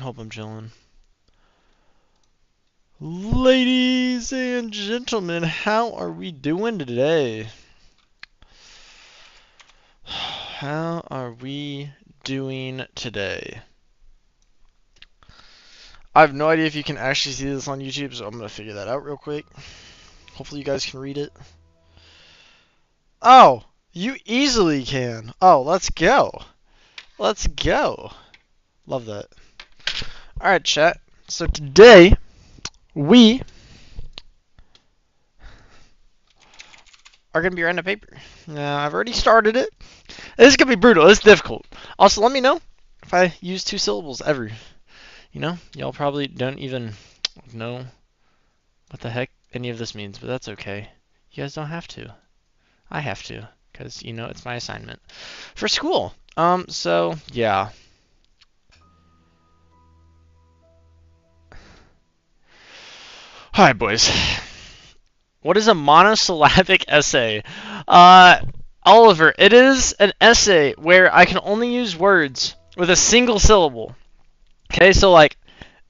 Hope I'm chilling. Ladies and gentlemen, how are we doing today? How are we doing today? I have no idea if you can actually see this on YouTube, so I'm going to figure that out real quick. Hopefully you guys can read it. Oh, you easily can. Oh, let's go. Let's go. Love that. Alright, chat. So today, we are going to be writing a paper. Now, I've already started it. This is going to be brutal. It's difficult. Also, let me know if I use 2 syllables ever. You know, y'all probably don't even know what the heck any of this means, but that's okay. You guys don't have to. I have to, because, you know, it's my assignment for school. So, yeah. Alright, boys. What is a monosyllabic essay? Oliver, it is an essay where I can only use words with a single syllable. Okay, so like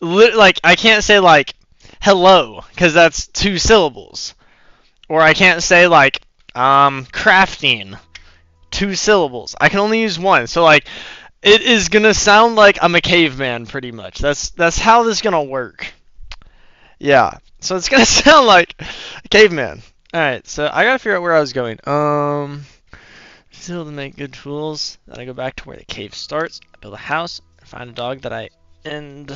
I can't say like hello because that's 2 syllables, or I can't say like crafting, 2 syllables. I can only use one. So like it is gonna sound like I'm a caveman pretty much. That's how this is gonna work. Yeah. So it's gonna sound like a caveman. All right. So I gotta figure out where I was going. Still to make good tools. Then I go back to where the cave starts. I build a house. Find a dog that I end.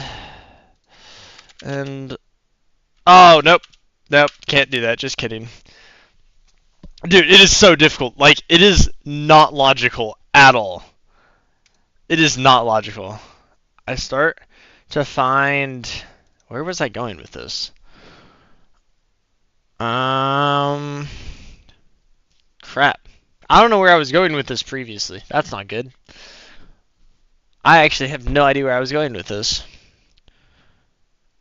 Oh, nope. Nope, can't do that. Just kidding. Dude, it is so difficult. Like, it is not logical at all. It is not logical. I start to find... Where was I going with this? Crap. I don't know where I was going with this previously. That's not good. I actually have no idea where I was going with this.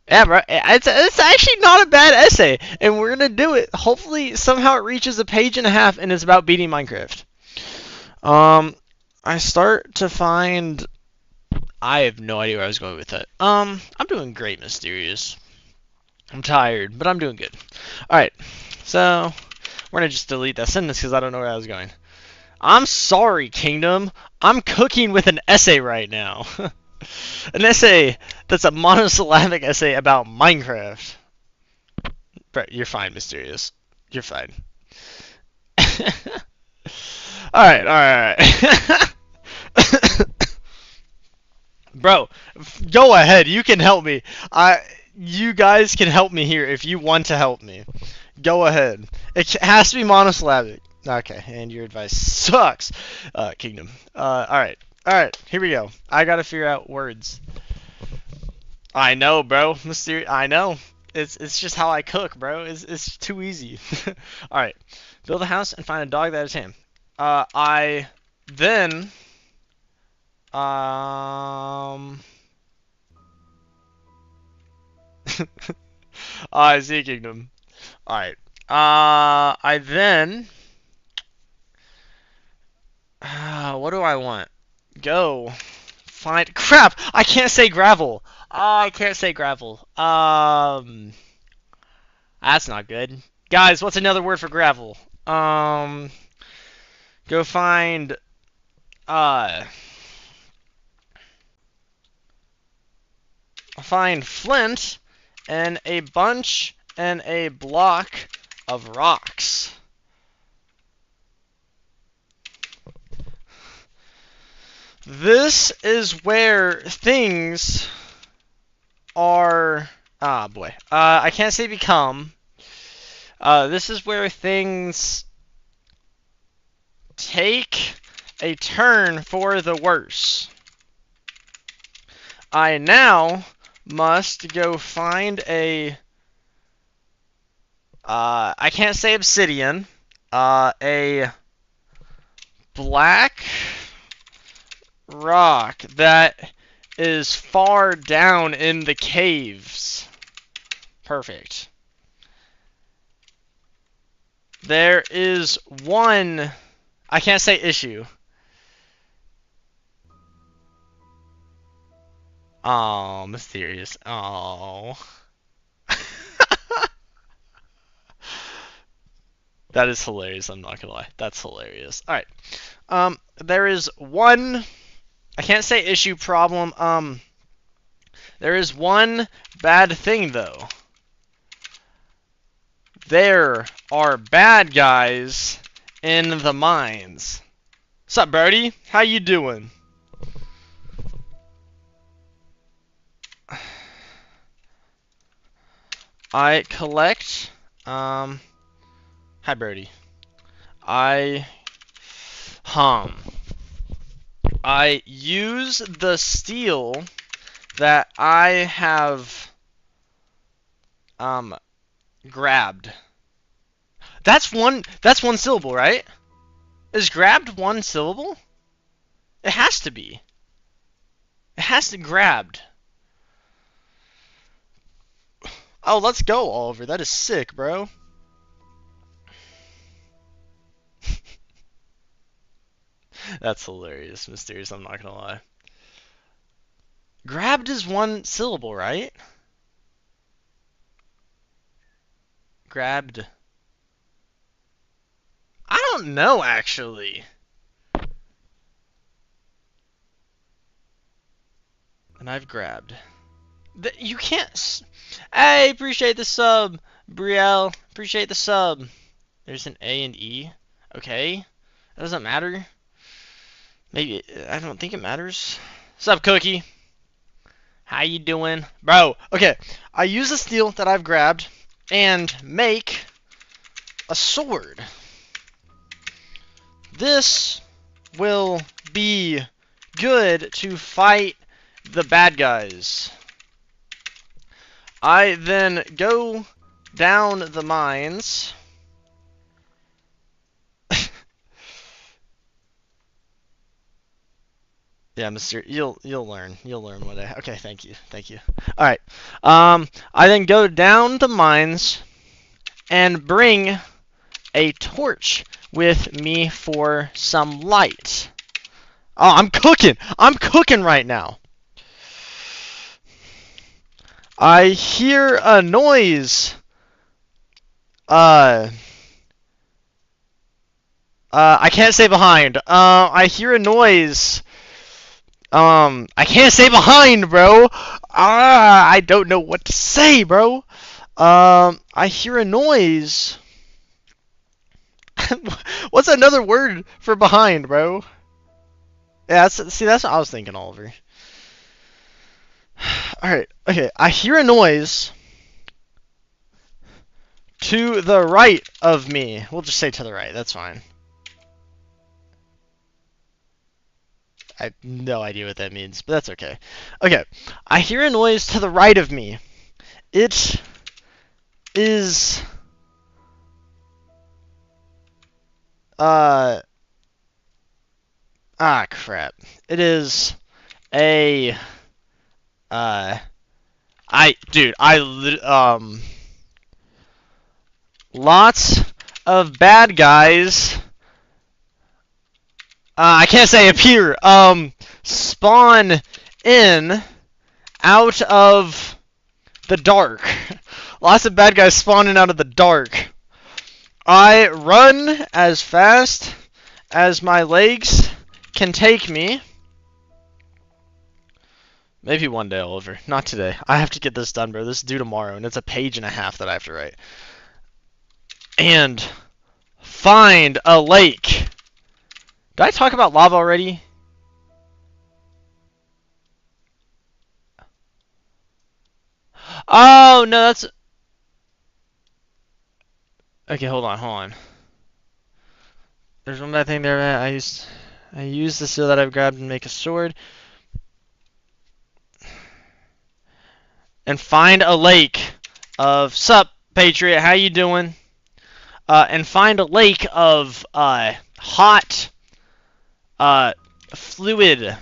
Yeah, bro, it's actually not a bad essay, and we're gonna do it. Hopefully, somehow it reaches a page and a half, and it's about beating Minecraft. I start to find. I have no idea where I was going with that. I'm doing great, Mysterious. I'm tired, but I'm doing good. All right, so we're gonna just delete that sentence because I don't know where I was going. I'm sorry, Kingdom. I'm cooking with an essay right now. An essay that's a monosyllabic essay about Minecraft. Bro, you're fine, Mysterious. You're fine. Alright. Bro, go ahead. You can help me. You guys can help me here if you want to help me. Go ahead. It has to be monosyllabic. Okay, and your advice sucks, Kingdom. Alright, here we go. I gotta figure out words. I know, bro. I know. It's just how I cook, bro. It's too easy. Alright. Build a house and find a dog that is him. I then I see, Kingdom. Alright. I then what do I want? Go find crap. I can't say gravel. I can't say gravel. That's not good. Guys, what's another word for gravel? Go find find flint and a bunch and a block of rocks. This is where things are... Ah, boy. I can't say become. This is where things take a turn for the worse. I now must go find a... I can't say obsidian. A black rock that is far down in the caves. Perfect. There is one... I can't say issue. Oh, mysterious. Oh. That is hilarious, I'm not gonna lie. That's hilarious. Alright. There is one, I can't say issue, problem. There is one bad thing though. There are bad guys in the mines. What's up, Brody? How you doing? I collect, hi, Brody. I use the steel that I have, grabbed. That's one syllable, right? Is grabbed one syllable? It has to be. It has to grabbed. Oh, let's go, Oliver. That is sick, bro. That's hilarious, mysterious, I'm not gonna lie. Grabbed is one syllable, right? Grabbed. I don't know, actually. And I've grabbed. You can't. Hey, appreciate the sub, Brielle. Appreciate the sub. There's an A and E. Okay. That doesn't matter. Maybe. I don't think it matters. What's up, Cookie? How you doing? Bro, okay. I use the steel that I've grabbed and make a sword. This will be good to fight the bad guys. I then go down the mines. Yeah, Mr. You'll learn. You'll learn what I. Okay, thank you. All right. I then go down the mines and bring a torch with me for some light. Oh, I'm cooking. I'm cooking right now. I hear a noise. I can't say behind. I hear a noise. I can't say behind, bro. I don't know what to say, bro. I hear a noise. What's another word for behind, bro? Yeah, that's what I was thinking, Oliver. Alright, okay. I hear a noise to the right of me. We'll just say to the right, that's fine. I have no idea what that means, but that's okay. Okay, I hear a noise to the right of me. It is... crap. It is a... Lots of bad guys... I can't say appear. Spawn in out of the dark. Lots of bad guys spawning out of the dark. I run as fast as my legs can take me. Maybe one day, Oliver. Not today. I have to get this done, bro. This is due tomorrow, and it's a page and a half that I have to write. And find a lake. Did I talk about lava already? Oh, no, that's... Okay, hold on. There's one bad thing there. I use the steel that I've grabbed and make a sword. And find a lake of... Sup, Patriot, how you doing? And find a lake of, hot... fluid.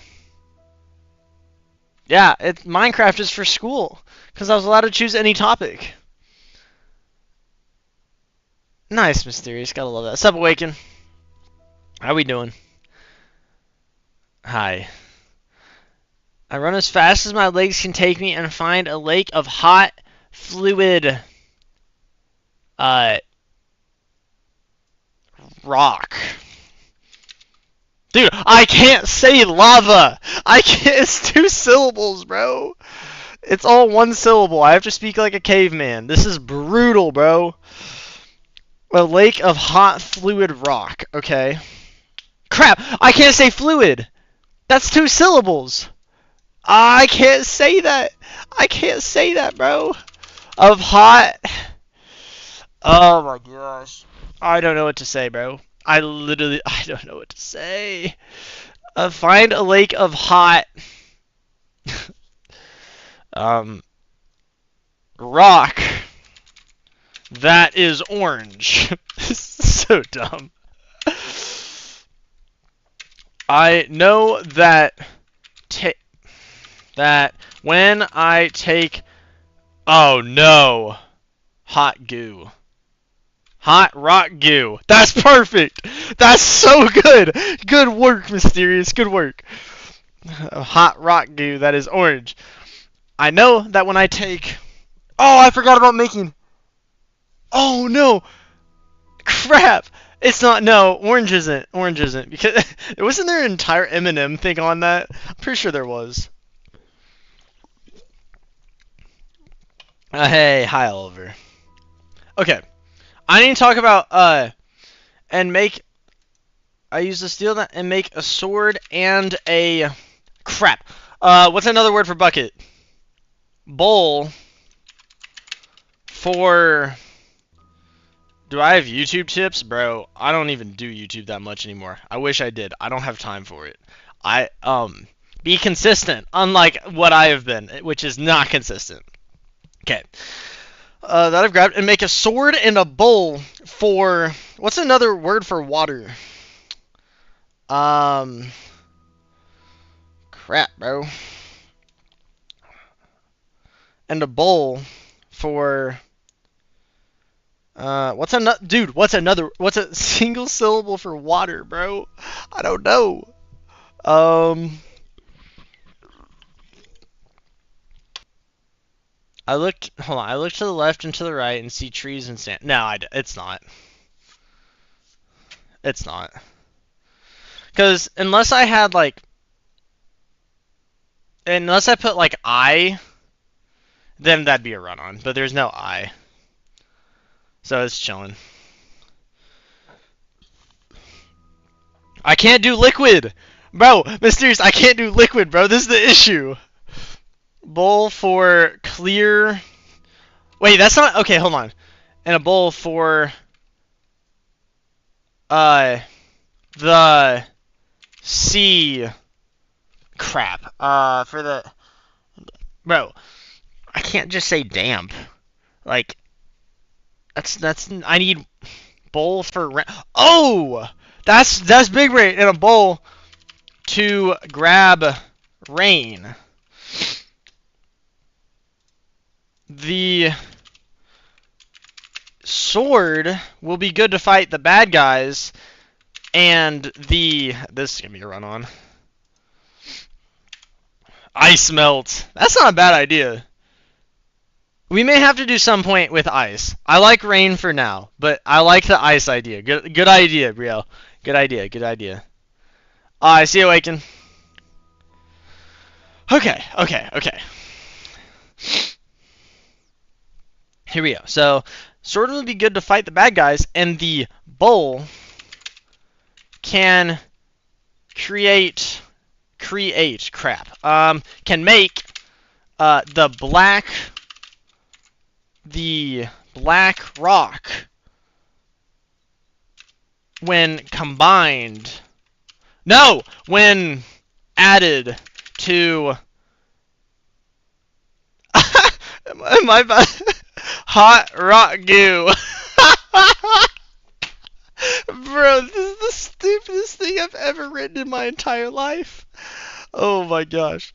Yeah, Minecraft is for school, because I was allowed to choose any topic. Nice, mysterious. Gotta love that. What's up, Awaken? How we doing? Hi. I run as fast as my legs can take me and find a lake of hot fluid rock. Dude, I can't say lava. I can't. It's 2 syllables, bro. It's all 1 syllable. I have to speak like a caveman. This is brutal, bro. A lake of hot fluid rock. Okay. Crap. I can't say fluid. That's 2 syllables. I can't say that. I can't say that, bro. Of hot. Oh my gosh. I don't know what to say, bro. I don't know what to say. Find a lake of hot rock that is orange. So dumb. I know that when I take hot goo. Hot rock goo. That's perfect. That's so good. Good work, Mysterious. Good work. Hot rock goo that is orange. I know that when I take... Oh, I forgot about making... Oh, no. Crap. It's not... No, orange isn't. Orange isn't. Because... Wasn't there an entire Eminem thing on that? I'm pretty sure there was. Hey, hi, Oliver. Okay. I need to talk about, and make... I use the steel and make a sword and a... Crap. What's another word for bucket? Bowl for... Do I have YouTube tips? Bro, I don't even do YouTube that much anymore. I wish I did. I don't have time for it. Be consistent, unlike what I have been, which is not consistent. Okay. That I've grabbed, and make a sword and a bowl for... What's another word for water? Crap, bro. And a bowl for... what's a single syllable for water, bro? I don't know. I look to the left and to the right and see trees and sand. No, it's not. It's not. Because unless I put like I, then that'd be a run-on. But there's no I. So it's chilling. I can't do liquid! Bro, Mysterious, I can't do liquid, bro. This is the issue. Bowl for clear... Wait, that's not... Okay, hold on. And a bowl for... the... sea... Crap. For the... Bro, I can't just say damp. Like... That's... I need... Bowl for... Oh! That's big brain. And a bowl to grab rain. The sword will be good to fight the bad guys, and this is gonna be a run-on. Ice melt. That's not a bad idea. We may have to do some point with ice. I like rain for now, but I like the ice idea. Good idea, Brielle. Good idea. I see you, Awaken. Okay. Here we go. So, sword would be good to fight the bad guys, and the bowl can create crap. Can make the black rock when combined. No, when added to. My bad. Hot rock goo. Bro, this is the stupidest thing I've ever written in my entire life. Oh my gosh.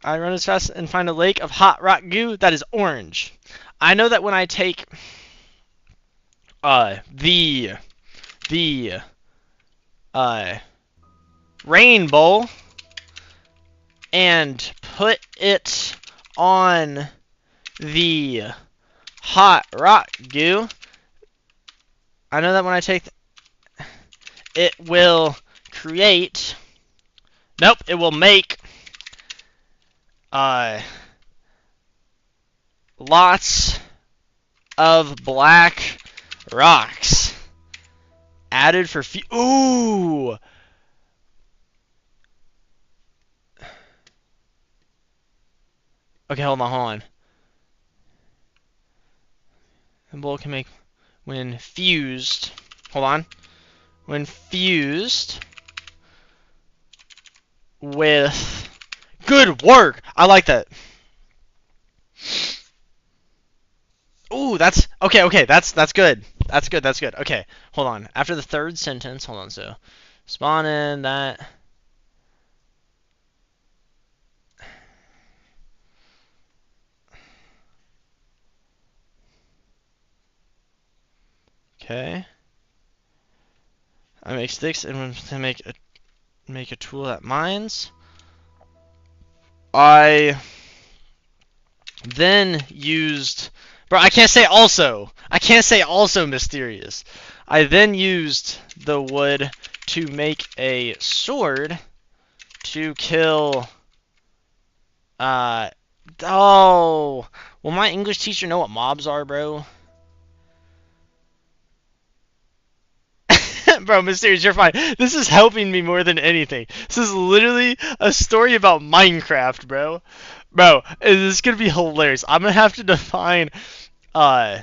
I run as fast and find a lake of hot rock goo that is orange. I know that when I take the rainbow and put it on the hot rock goo. I know that when I take it will create, nope, it will make lots of black rocks added for ooh. Okay, hold on. The bowl can make when fused. Hold on. When fused with good work. I like that. Ooh, that's okay, that's good. That's good. Okay, hold on. After the third sentence, hold on, so spawn in that. Okay. I make sticks and to make a tool that mines. I then used, bro, I can't say also. I can't say also mysterious. I then used the wood to make a sword to kill, oh, will my English teacher know what mobs are, bro? Bro, Mysterious, you're fine. This is helping me more than anything. This is literally a story about Minecraft, bro. Bro, this is gonna be hilarious. I'm gonna have to define, the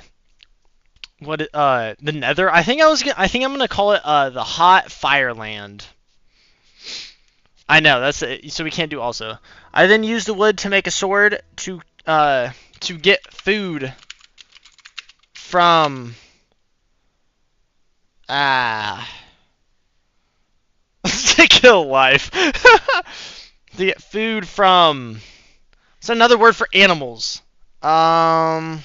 Nether. I think I'm gonna call it the Hot Fireland. I know that's it. So we can't do also. I then used the wood to make a sword to get food from to kill life. To get food from. It's another word for animals. Animals.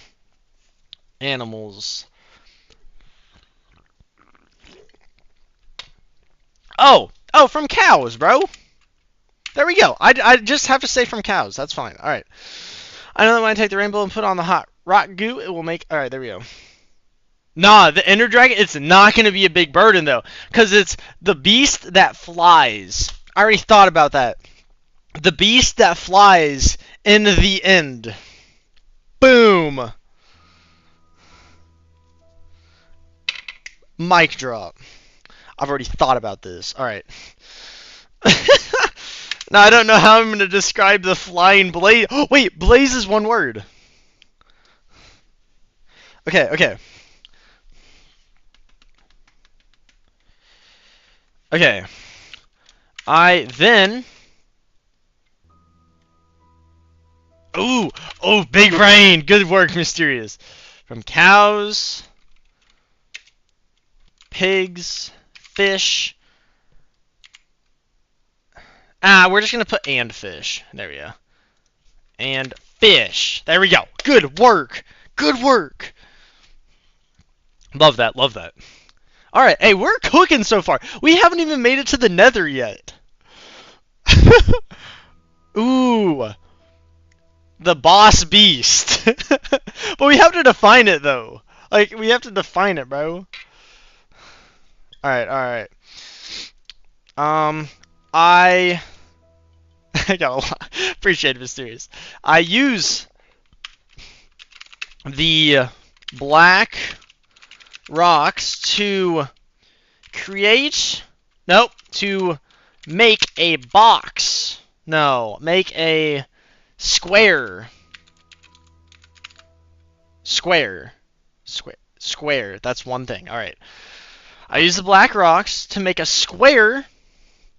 Oh, from cows, bro. There we go. I just have to say from cows. That's fine. All right. I know that when I take the rainbow and put on the hot rock goo, it will make. All right, there we go. Nah, the Ender Dragon, it's not going to be a big burden, though. Because it's the beast that flies. I already thought about that. The beast that flies in the end. Boom. Mic drop. I've already thought about this. Alright. Now, I don't know how I'm going to describe the flying blaze. Oh, wait, blaze is one word. Okay. Okay. I then. Ooh, big brain. Good work, Mysterious. From cows, pigs, fish. We're just gonna put and fish. There we go. And fish. There we go. Good work. Good work. Love that. Alright, hey, we're cooking so far. We haven't even made it to the Nether yet. Ooh. The boss beast. But we have to define it, though. Like, we have to define it, bro. Alright. I got a lot. Appreciate it, Mysterious. I use the black rocks to create. Nope. To make a box. No. Make a square. Square. That's one thing. Alright. I use the black rocks to make a square.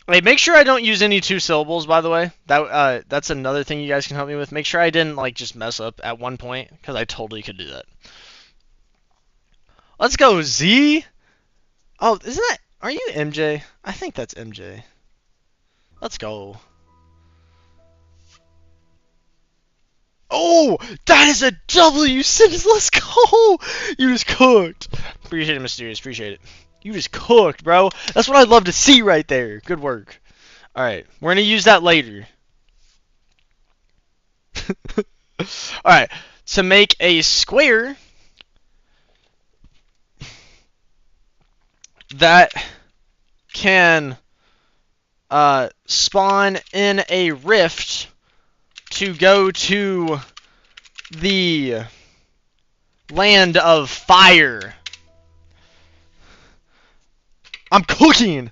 Hey, make sure I don't use any two syllables, by the way. That's another thing you guys can help me with. Make sure I didn't, like, just mess up at one point, because I totally could do that. Let's go, Z! Oh, isn't that... Are you MJ? I think that's MJ. Let's go. Oh! That is a W, Sims! Let's go! You just cooked. Appreciate it, Mysterious. Appreciate it. You just cooked, bro. That's what I'd love to see right there. Good work. Alright, we're going to use that later. Alright, to make a square that can spawn in a rift to go to the land of fire. I'm cooking!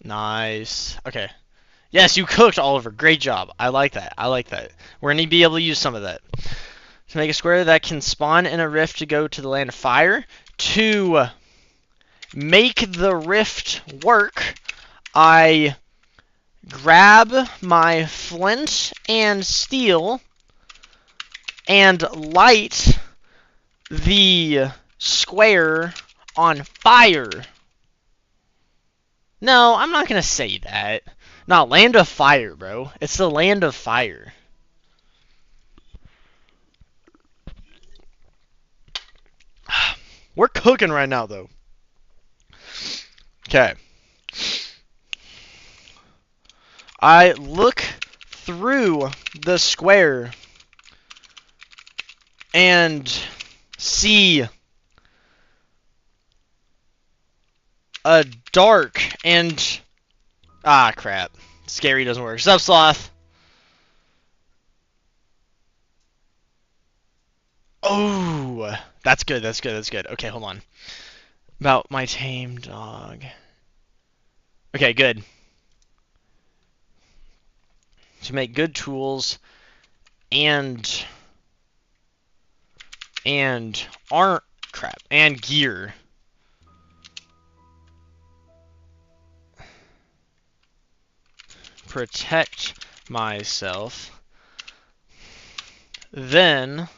Nice. Okay. Yes, you cooked, Oliver. Great job. I like that. I like that. We're going to be able to use some of that. To make a square that can spawn in a rift to go to the land of fire. To make the rift work, I grab my flint and steel and light the square on fire. No, I'm not going to say that. No, land of fire, bro. It's the land of fire. We're cooking right now, though. Okay. I look through the square and see a dark and... Ah, crap. Scary doesn't work. Sup, Sloth? Oh, that's good, that's good, that's good. Okay, hold on. About my tame dog. Okay, good. To make good tools and aren't crap and gear. Protect myself. Then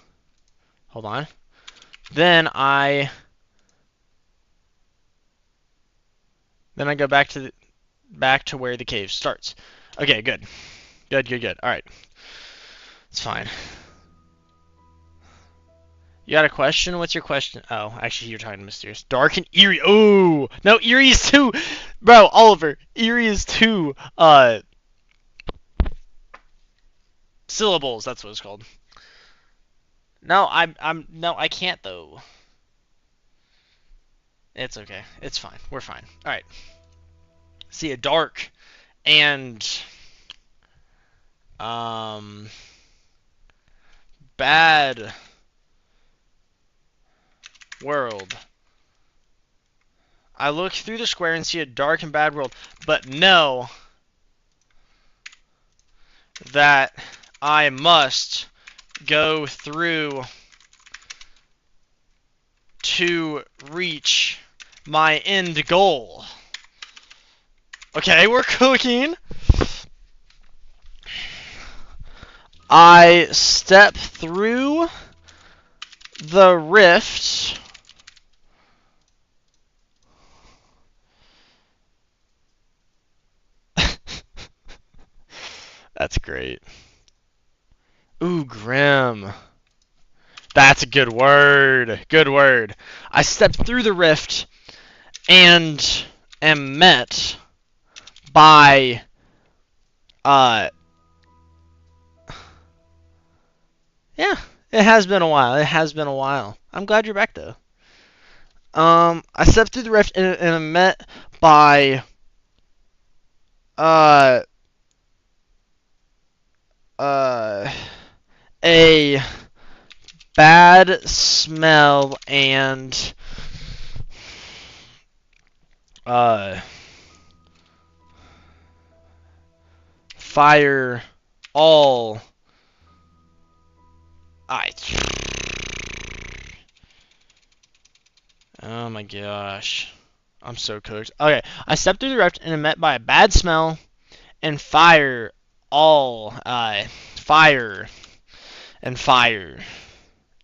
hold on. Then I go back to where the cave starts. Okay, good. Good. All right. It's fine. You got a question? What's your question? Oh, actually, you're talking to Mysterious. Dark and eerie. Oh, no, eerie is too. Bro, Oliver, eerie is too. Syllables. That's what it's called. No, no, I can't though. It's okay. It's fine. We're fine. All right. See a dark and bad world. I look through the square and see a dark and bad world, but know that I must go through to reach my end goal. Okay, we're cooking. I step through the rift. That's great. Ooh, grim. That's a good word. Good word. I step through the rift and am met by yeah, it has been a while. It has been a while. I'm glad you're back though. I stepped through the rift and am met by a bad smell and fire all. Oh my gosh. I'm so cooked. Okay, I stepped through the rift and am met by a bad smell and fire all. Fire and fire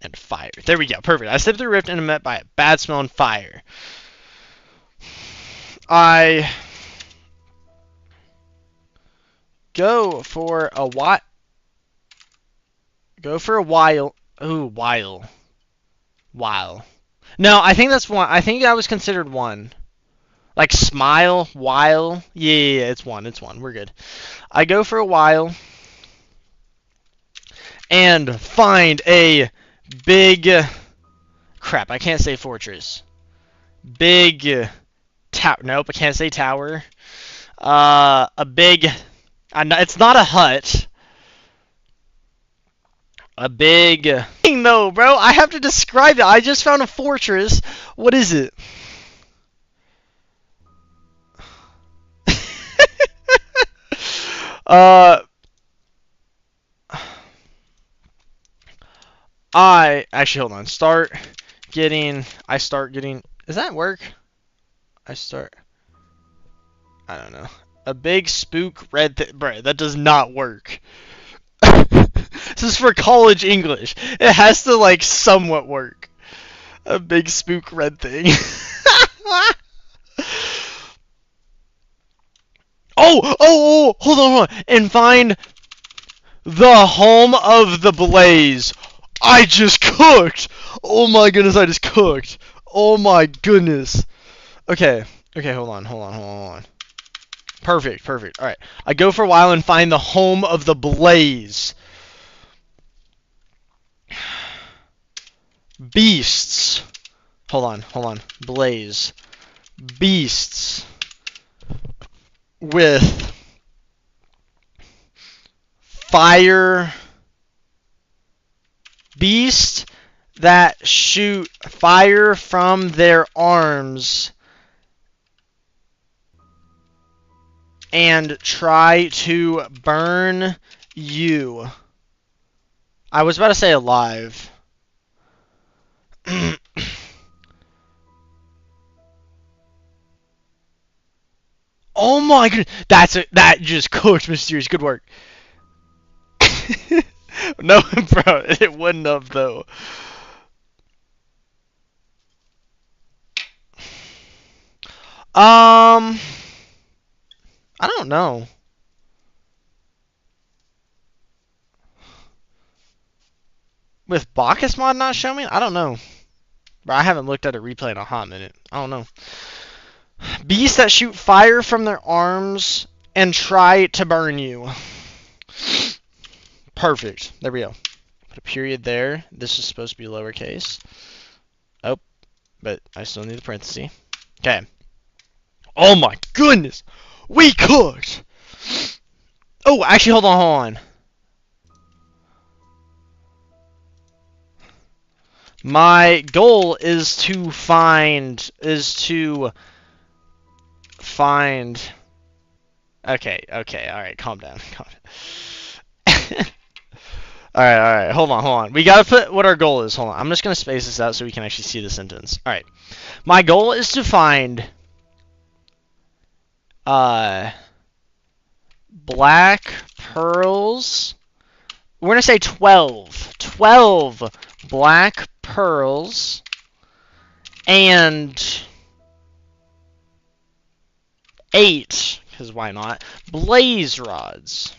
and fire. There we go. Perfect. I stepped through the rift and am met by a bad smell and fire. I go for a while. Ooh, while. No, I think that's one. I think that was considered one. Like smile, while. Yeah, it's one. It's one. We're good. I go for a while and find a big. Crap, I can't say fortress. Big tower. Nope, I can't say tower. A big. It's not a hut. A big. No, bro. I have to describe it. I just found a fortress. What is it? I actually hold on. I start getting. Does that work? I don't know. A big spook red. Bruh, that does not work. This is for college English. It has to like somewhat work. A big spook red thing. Hold on. And find the home of the blaze. I just cooked. Oh my goodness, I just cooked. Oh my goodness. Okay, hold on. Perfect. Alright. I go for a while and find the home of the blaze. Beasts. Hold on. Blaze. Beasts. With fire. Beasts that shoot fire from their arms and try to burn you. I was about to say alive. Oh my goodness. That just cooked, Mysterious. Good work. No, bro, it wouldn't have though. I don't know. With Bacchus mod not showing me? I don't know. Bro, I haven't looked at a replay in a hot minute. I don't know. Beasts that shoot fire from their arms and try to burn you. Perfect. There we go. Put a period there. This is supposed to be lowercase. Oh, but I still need the parenthesis. Okay. Oh my goodness! We cooked! Oh, actually, hold on. My goal is to find. Okay, alright, calm down. Alright, hold on. We gotta put what our goal is. Hold on, I'm just gonna space this out so we can actually see the sentence. Alright. My goal is to find black pearls. We're gonna say 12. 12 black pearls and 8, because why not, blaze rods.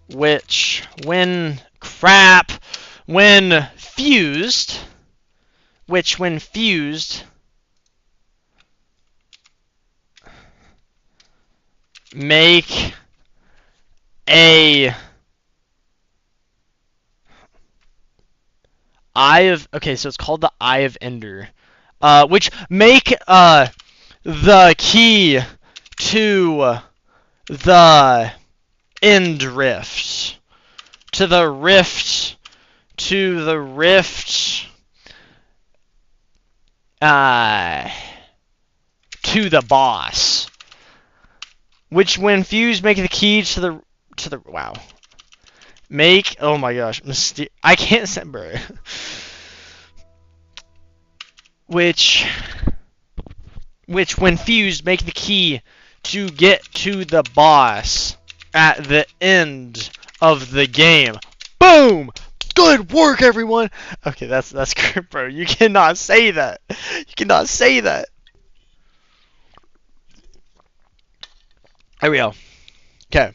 Which, when fused, make a okay, so it's called the Eye of Ender, which make the key to the end rift, to the rift, to the boss, which when fused make the key to the wow. Make, oh my gosh, I can't say, bro. Which when fused make the key to get to the boss at the end of the game. Boom! Good work, everyone. Okay, that's great, bro. You cannot say that. You cannot say that. There we go. Okay.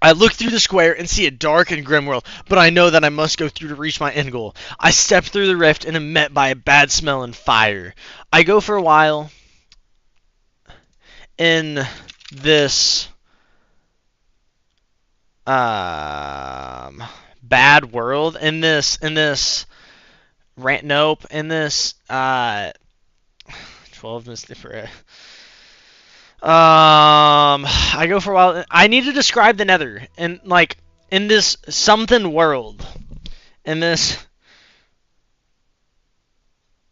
I look through the square and see a dark and grim world, but I know that I must go through to reach my end goal. I step through the rift and am met by a bad smell and fire. I go for a while in this bad world, in this nope, in this 12 Mystic Forever. I go for a while. I need to describe the Nether in like in this something world. In this,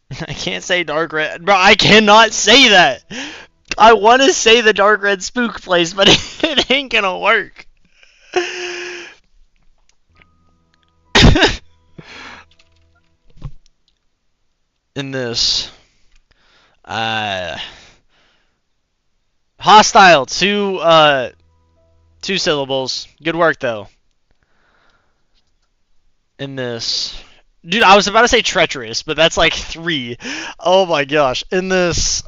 I can't say dark red, bro. I cannot say that. I want to say the dark red spook place, but it ain't gonna work. In this, hostile, two syllables. Good work though. In this, dude, I was about to say treacherous, but that's like 3. Oh my gosh. In this,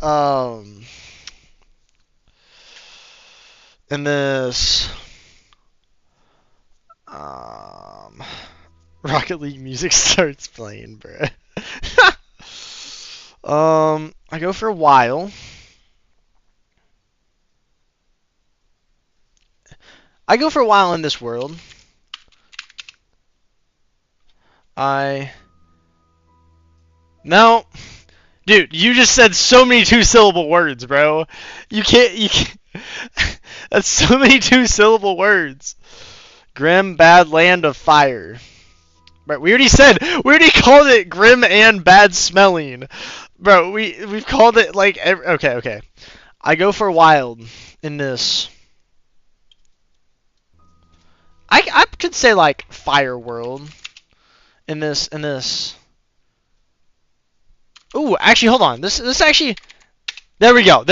Rocket League music starts playing, bruh. I go for a while. I go for a while in this world. No. Dude, you just said so many 2-syllable words, bro. You can't. That's so many 2-syllable words. Grim, bad land of fire. Right, we already called it grim and bad smelling. Bro, we've called it like okay. I go for wild in this. I could say like fire world in this. Ooh, actually, hold on. This actually. There we go.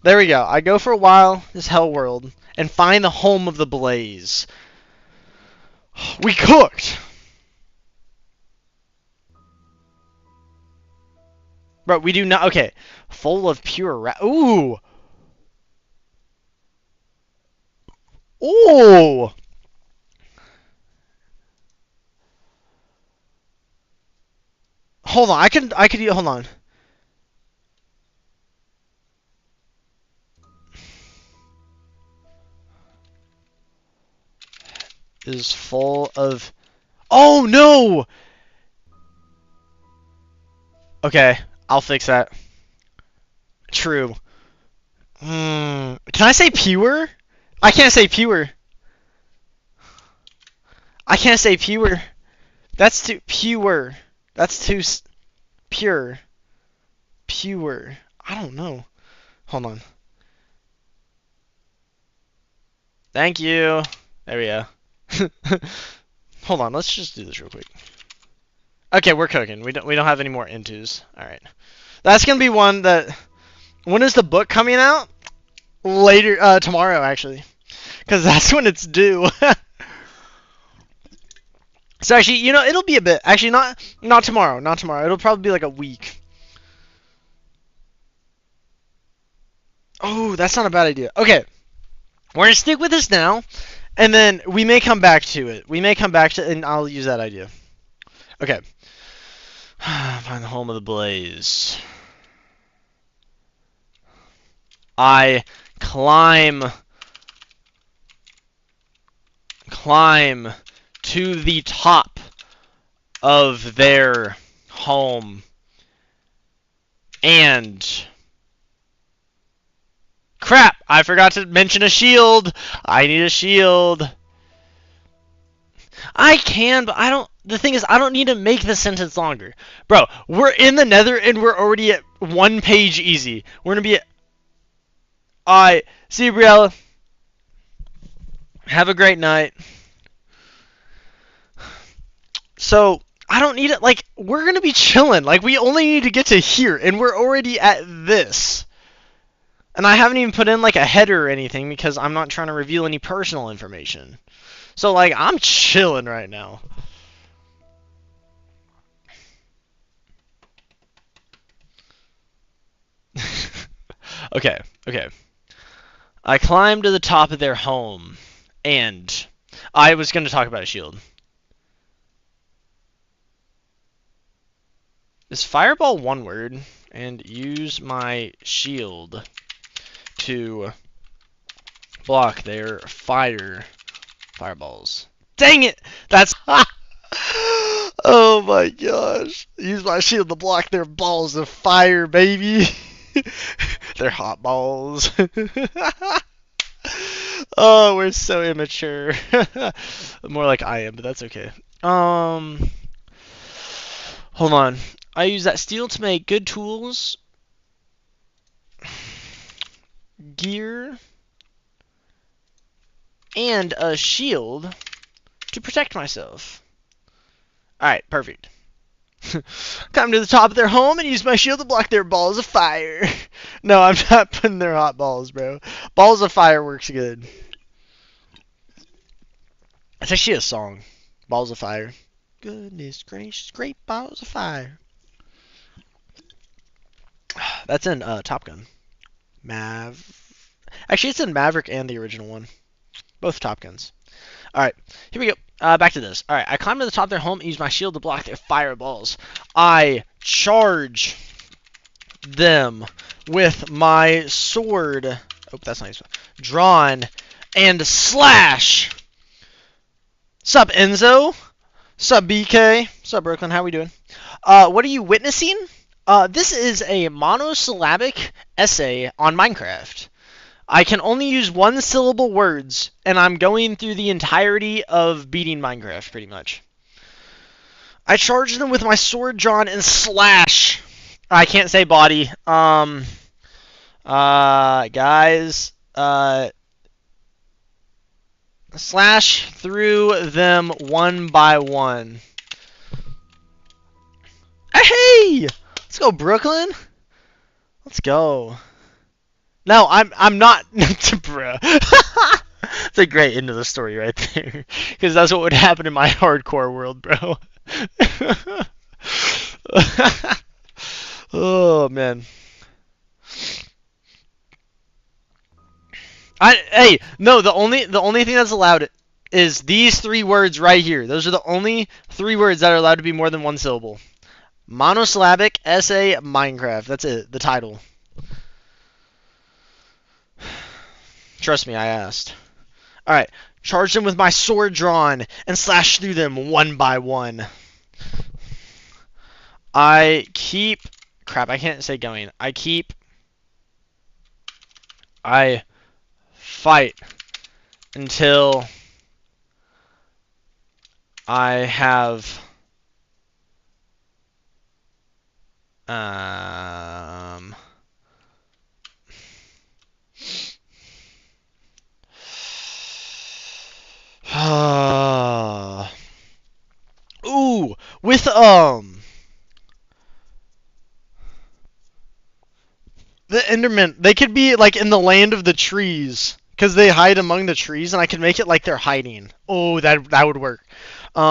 I go for a while this hell world and find the home of the blaze. We cooked. Bro, we do not. Okay. Full of pure Ooh. Ooh. Hold on. I could hold on. Is full of. Oh no. Okay, I'll fix that. True. Can I say pure? I can't say pure. I can't say pure. That's too pure. That's too pure. Pure. I don't know. Hold on. Thank you. There we go. Hold on. Let's just do this real quick. Okay, we're cooking. We don't have any more intos. All right. That's gonna be one that. When is the book coming out? Later, tomorrow actually, because that's when it's due. So actually, you know, it'll be a bit. Actually, not tomorrow. Not tomorrow. It'll probably be like a week. Oh, that's not a bad idea. Okay, we're gonna stick with this now, and then we may come back to it. And I'll use that idea. Okay. Find the home of the blaze. I climb to the top of their home and crap, I forgot to mention a shield. I need a shield. I can, but I don't. The thing is, I don't need to make the sentence longer. Bro, we're in the nether and we're already at 1 page easy. We're gonna be at. Alright, see you, Briella. Have a great night. So, I don't need it. Like, we're gonna be chilling. Like, we only need to get to here, and we're already at this. And I haven't even put in, like, a header or anything because I'm not trying to reveal any personal information. So, like, I'm chilling right now. Okay. I climb to the top of their home And I was going to talk about a shield. Is fireball one word? And use my shield to block their fireballs. Dang it! That's oh my gosh. Use my shield to block their balls of fire, baby. They're hot balls. Oh, we're so immature. More like I am, but that's okay. Hold on. I use that steel to make good tools, gear, and a shield to protect myself. Alright, perfect. Come to the top of their home and use my shield to block their balls of fire. No, I'm not putting their hot balls, bro. Balls of fire works good. It's actually a song. Balls of fire. Goodness gracious, great balls of fire. That's in Top Gun. Actually, it's in Maverick and the original one. Both Top Guns. Alright, here we go. Back to this. Alright, I climb to the top of their home and use my shield to block their fireballs. I charge them with my sword. Oh, that's nice. Drawn and slash. Sup, Enzo? Sup, BK? Sup, Brooklyn? How we doing? What are you witnessing? This is a monosyllabic essay on Minecraft. I can only use one-syllable words, and I'm going through the entirety of beating Minecraft, pretty much. I charge them with my sword drawn and slash. I can't say body. Guys, slash through them one by one. Hey! Let's go, Brooklyn. Let's go. No, I'm not. Bruh. That's a great end of the story right there. Because that's what would happen in my hardcore world, bro. Oh, man. Hey, no, the only thing that's allowed is these 3 words right here. Those are the only 3 words that are allowed to be more than one syllable. Monosyllabic essay Minecraft. That's it. The title. Trust me, I asked. Alright. Charge them with my sword drawn and slash through them one by one. I keep... Crap, I can't say going. I fight until I have... Ooh, with the Enderman, they could be like in the land of the trees because they hide among the trees, and I could make it like they're hiding. Oh, that would work. Did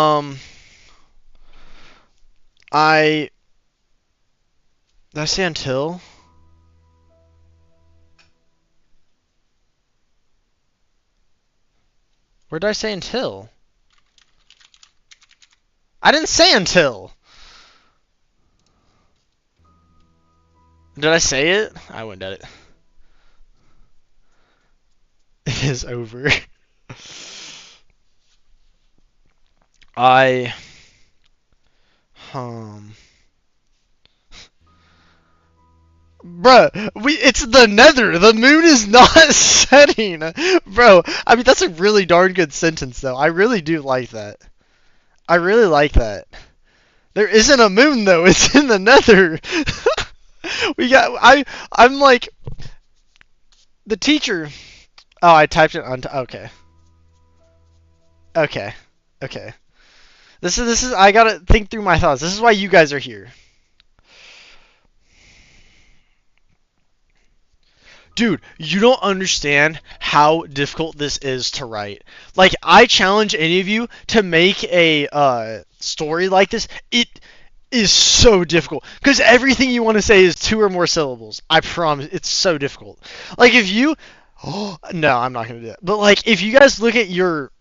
I say until? Where did I say until? I didn't say until. Did I say it? I went at it. It is over. Bruh, it's the nether. The moon is not setting. Bro, I mean, that's a really darn good sentence, though. I really do like that. I really like that. There isn't a moon, though. It's in the nether. I'm like... The teacher... Oh, I typed it on... Okay. Okay. Okay. This is... I gotta think through my thoughts. This is why you guys are here. Dude, you don't understand how difficult this is to write. Like, I challenge any of you to make a story like this. It is so difficult. Because everything you want to say is 2 or more syllables. I promise. It's so difficult. Like, if you... Oh, no, I'm not gonna do that. But like, if you guys look at your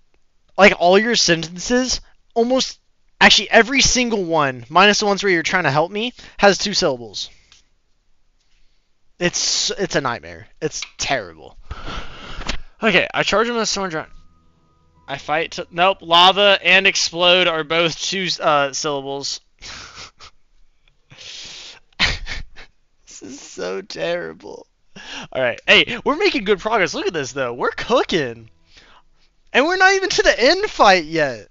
like all your sentences, almost actually every single one, minus the ones where you're trying to help me, has two syllables. It's a nightmare. It's terrible. Okay, I charge him with someone drunk. I fight. Nope. Lava and explode are both two syllables. This is so terrible. All right. Hey, we're making good progress. Look at this though. We're cooking, and we're not even to the end fight yet.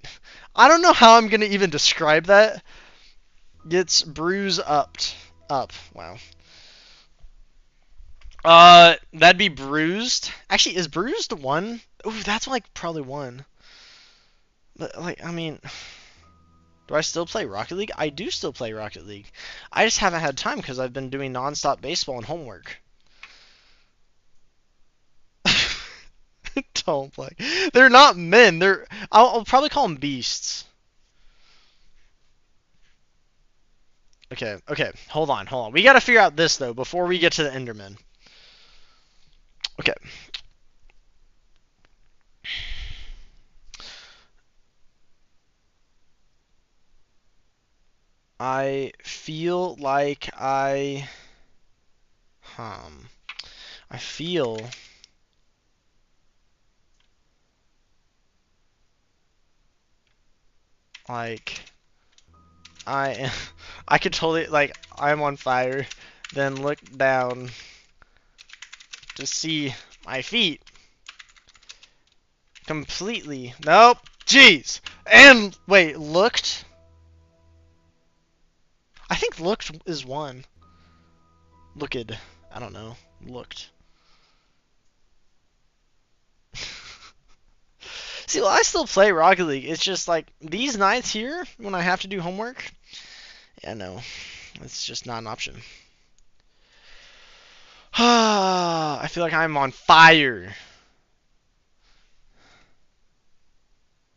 I don't know how I'm gonna even describe that. Gets bruise upped. Up. Wow. That'd be bruised. Actually, is bruised one? Ooh, that's like probably one. But like, I mean, do I still play Rocket League? I do still play Rocket League. I just haven't had time because I've been doing nonstop baseball and homework. Don't play. They're not men. I'll probably call them beasts. Okay, okay. Hold on, hold on. We gotta figure out this though before we get to the Enderman. Okay. I feel like I feel like I could totally like I'm on fire, then look down to see my feet. Completely. Nope. Jeez. And wait, looked? I think looked is one. Looked. I don't know. Looked. See, well, I still play Rocket League. It's just like these nights here when I have to do homework. Yeah, no. It's just not an option. I feel like I'm on fire.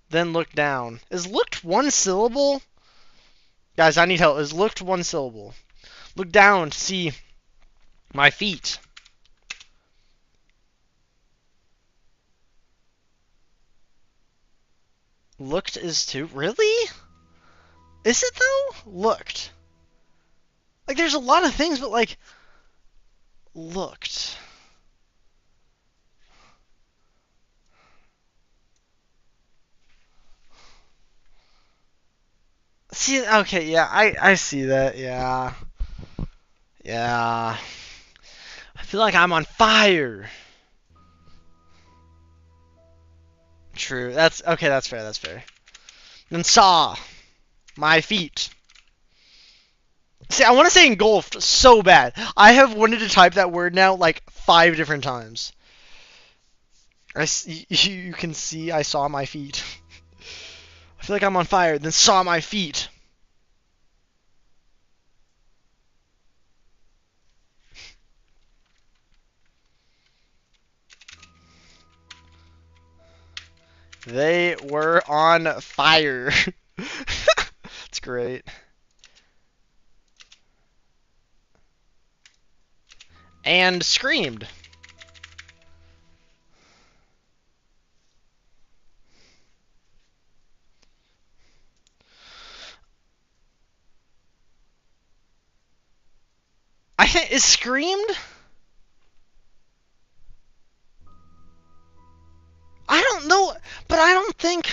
Then look down. Is looked one syllable? Guys, I need help. Is looked one syllable? Look down to see my feet. Looked is two. Really? Is it though? Looked. Like there's a lot of things, but like looked. See, okay, yeah, I see that, yeah. Yeah. I feel like I'm on fire. True. That's okay, that's fair, that's fair. Then saw my feet. See, I want to say engulfed so bad. I have wanted to type that word now like 5 different times. You can see I saw my feet. I feel like I'm on fire, then saw my feet. They were on fire. It's great. And screamed. I think is screamed. I don't know, but I don't think.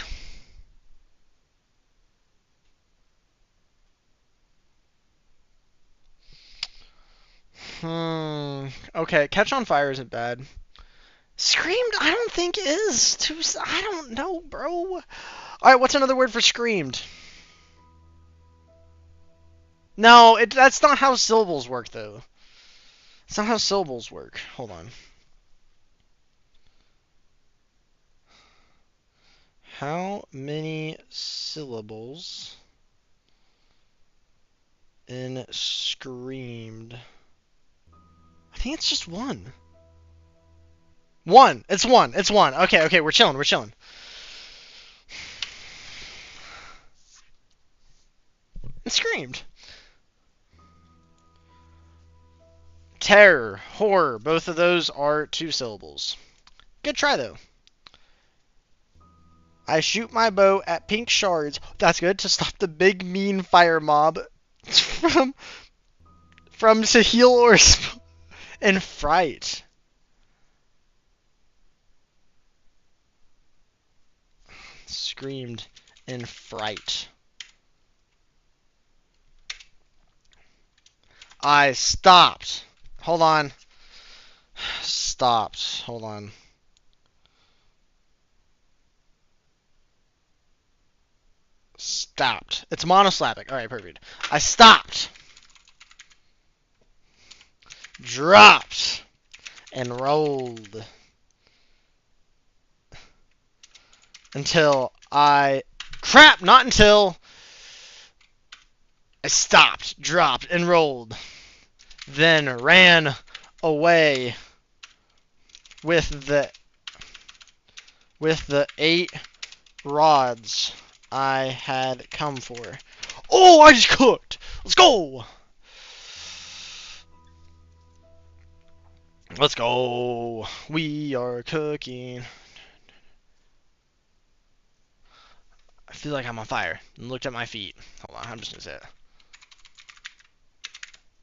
Okay, catch on fire isn't bad. Screamed, I don't think is too. I don't know, bro. All right, what's another word for screamed? No, that's not how syllables work, though. It's not how syllables work. Hold on. How many syllables in screamed? I think it's just one. One. It's one. It's one. Okay, okay, we're chilling. We're chilling. It screamed. Terror, horror, both of those are 2 syllables. Good try, though. I shoot my bow at pink shards. That's good to stop the big mean fire mob from to heal or and fright. Screamed in fright. I stopped. Hold on. Stopped. Hold on. Stopped. It's monosyllabic. Alright, perfect. I stopped. Dropped. And rolled. Until I... Crap! Not until... I stopped, dropped, and rolled. Then ran away with the 8 rods I had come for. Oh, I just cooked! Let's go! Let's go! We are cooking. I feel like I'm on fire. And looked at my feet. Hold on, I'm just gonna say it.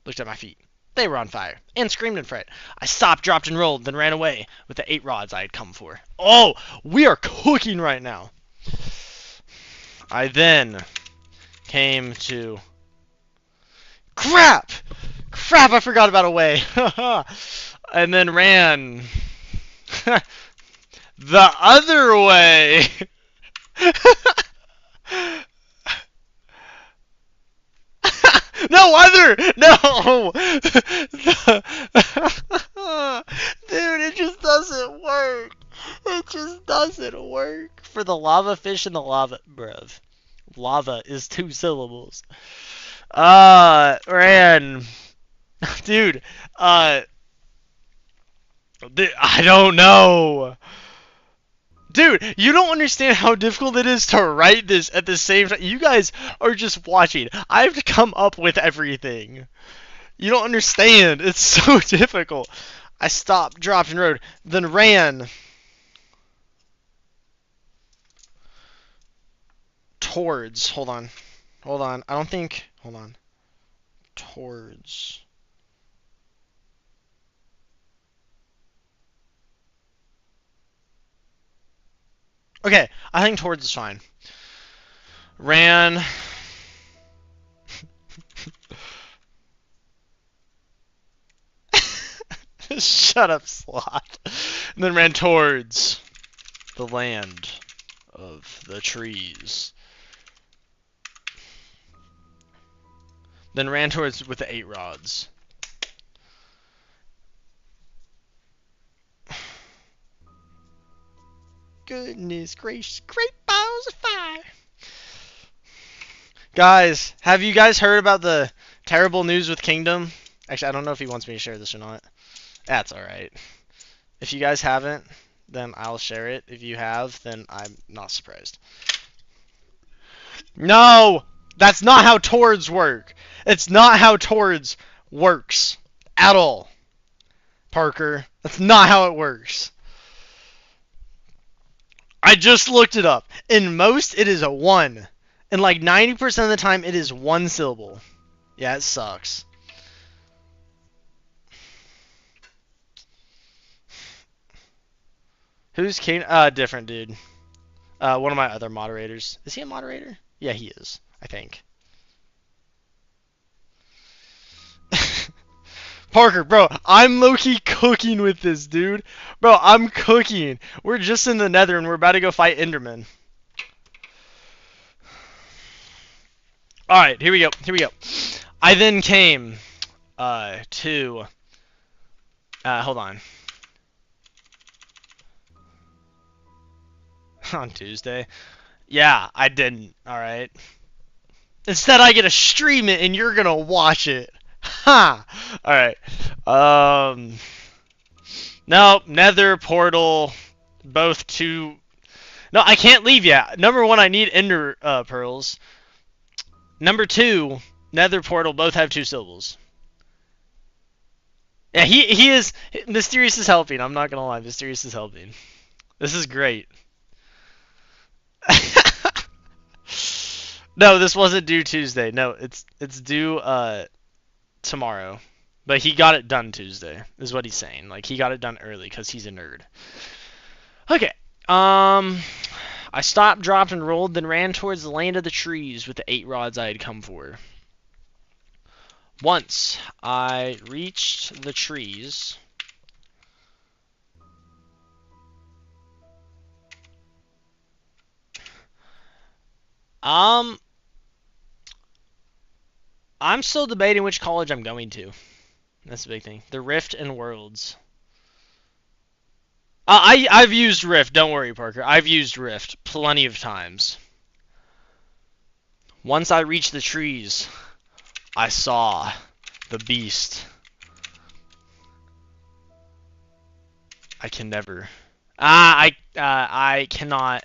Looked at my feet. They were on fire. And screamed in fright. I stopped, dropped, and rolled, then ran away with the 8 rods I had come for. Oh! We are cooking right now! I then came to... Crap! Crap, I forgot about away. And then ran... the other way! No other! No! Dude, it just doesn't work. It just doesn't work. For the lava fish and the lava... Bruv. Lava is 2 syllables. Ran. Dude, I don't know. Dude, you don't understand how difficult it is to write this at the same time. You guys are just watching. I have to come up with everything. You don't understand. It's so difficult. I stopped, dropped, and rode, then ran towards. Hold on. Hold on. I don't think. Hold on. Towards. Okay, I think towards is fine. Ran. Shut up, Slot. And then ran towards the land of the trees. Then ran towards with the 8 rods. Goodness gracious, great balls of fire. Guys, have you guys heard about the terrible news with Kingdom? Actually, I don't know if he wants me to share this or not. That's alright. If you guys haven't, then I'll share it. If you have, then I'm not surprised. No! That's not how towards work. It's not how towards works. At all. Parker. That's not how it works. I just looked it up. In most, it is a 1. And like 90% of the time, it is 1 syllable. Yeah, it sucks. Who's King? Different dude. One of my other moderators. Is he a moderator? Yeah, he is. I think. Parker, bro, I'm low-key cooking with this, dude. Bro, I'm cooking. We're just in the nether and we're about to go fight Enderman. Alright, here we go. Here we go. I then came to... hold on. On Tuesday? Yeah, I didn't, alright? Instead, I get to stream it and you're gonna watch it. Ha! Alright. No, nether, portal, both 2... No, I can't leave yet. Number 1, I need ender pearls. Number 2, nether, portal, both have 2 syllables. Yeah, he is. Mysterious is helping. I'm not gonna lie. Mysterious is helping. This is great. No, this wasn't due Tuesday. No, it's due tomorrow. But he got it done Tuesday, is what he's saying. Like he got it done early because he's a nerd. Okay. I stopped, dropped, and rolled, then ran towards the land of the trees with the 8 rods I had come for. Once I reached the trees, I'm still debating which college I'm going to. That's the big thing. The Rift and Worlds. I've used Rift. Don't worry, Parker. I've used Rift plenty of times. Once I reached the trees, I saw the beast. I can never. I cannot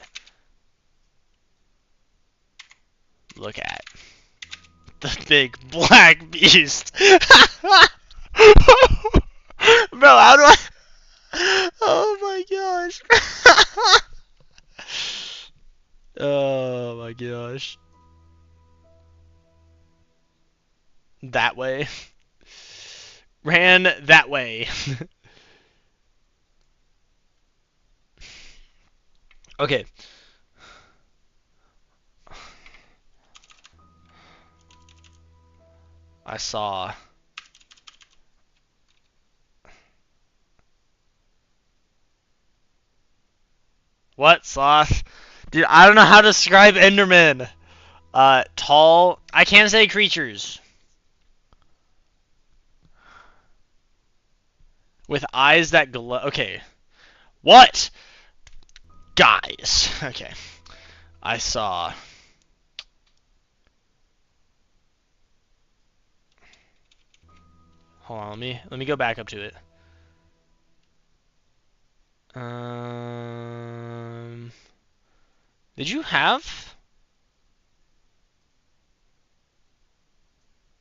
look at the big black beast. Bro, how do I? Oh my gosh. Oh my gosh. That way. Ran that way. Okay. I saw. What, Sloth? Dude, I don't know how to describe Enderman. Tall. I can't say creatures. With eyes that glow. Okay. What? Guys. Okay. I saw. Hold on, let me go back up to it. Did you have?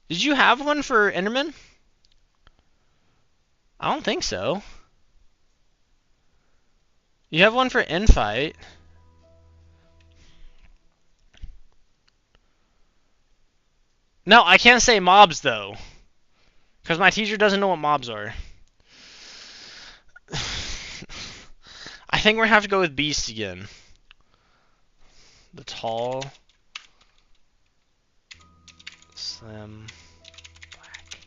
Did you have one for Enderman? I don't think so. You have one for Infight. No, I can't say mobs though. Because my teacher doesn't know what mobs are. I think we're gonna have to go with beasts again. The tall, slim, black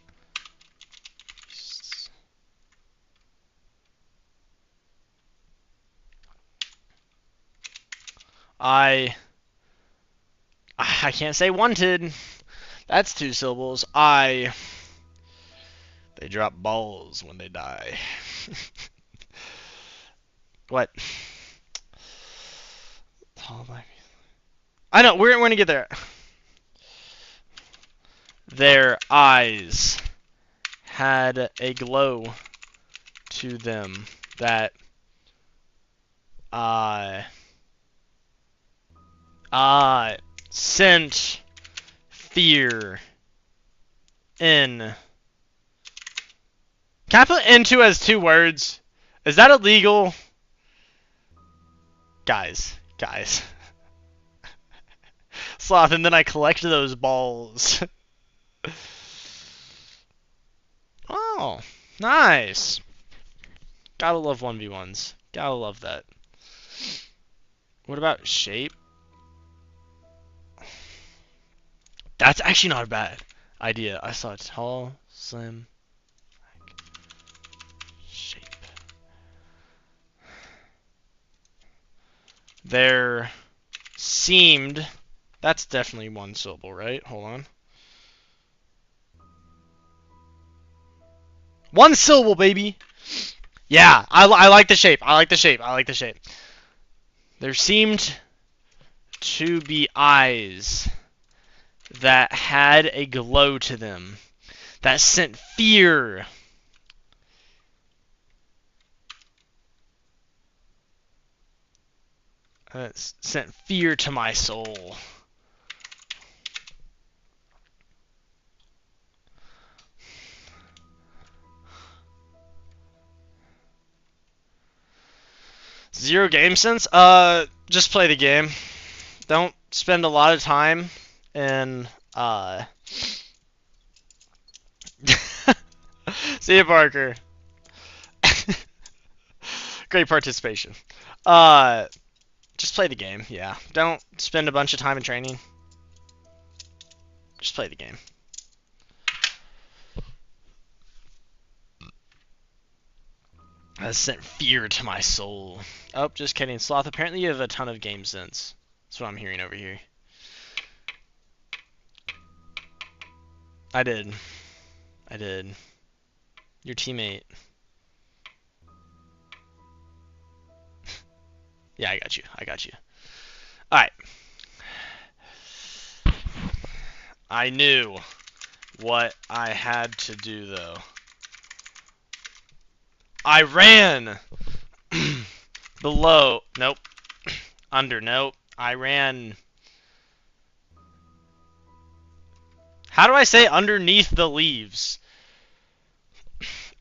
beasts. I can't say wanted. That's 2 syllables. They drop balls when they die. What? Tall black. I know, we're gonna get there. Their eyes had a glow to them that sent fear in. Can I put into as 2 words? Is that illegal? Guys. Sloth, and then I collect those balls. Oh, nice. Gotta love 1v1s. Gotta love that. What about shape? That's actually not a bad idea. I saw tall, slim, shape. There seemed. That's definitely 1 syllable, right? Hold on. 1 syllable, baby. Yeah, I like the shape. I like the shape. There seemed to be eyes that had a glow to them that sent fear. That sent fear to my soul. Zero game sense? Just play the game. Don't spend a lot of time in, See you, Parker. Great participation. Just play the game, yeah. Don't spend a bunch of time in training. Just play the game. That sent fear to my soul. Oh, just kidding. Sloth, apparently you have a ton of game sense. That's what I'm hearing over here. I did. I did. Your teammate. Yeah, I got you. I got you. Alright. I knew what I had to do, though. I ran below. Nope. Under. Nope. I ran. How do I say underneath the leaves?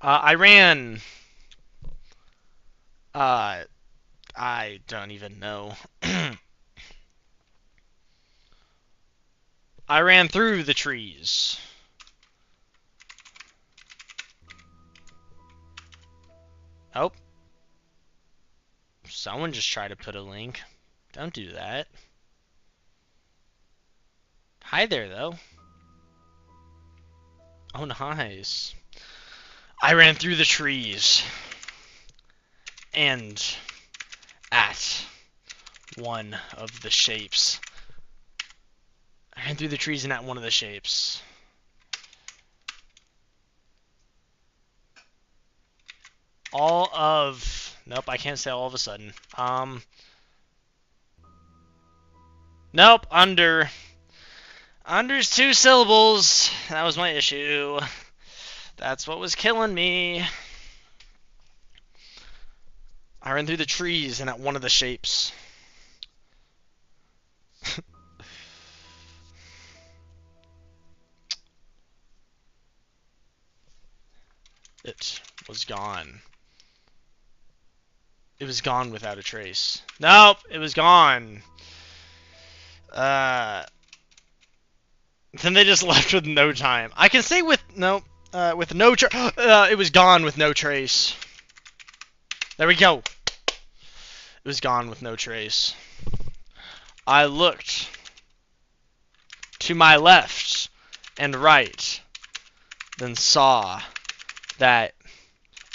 I ran. I don't even know. I ran through the trees. Oh. Someone just tried to put a link. Don't do that. Hi there, though. Oh, nice. I ran through the trees. And at one of the shapes. I ran through the trees and at one of the shapes. All of... Nope, I can't say all of a sudden. Nope, under. Under's 2 syllables. That was my issue. That's what was killing me. I ran through the trees and at one of the shapes. It was gone. It was gone without a trace. Nope, it was gone. Then they just left with no time. I can say with no it was gone with no trace. There we go. It was gone with no trace. I looked to my left and right, then saw that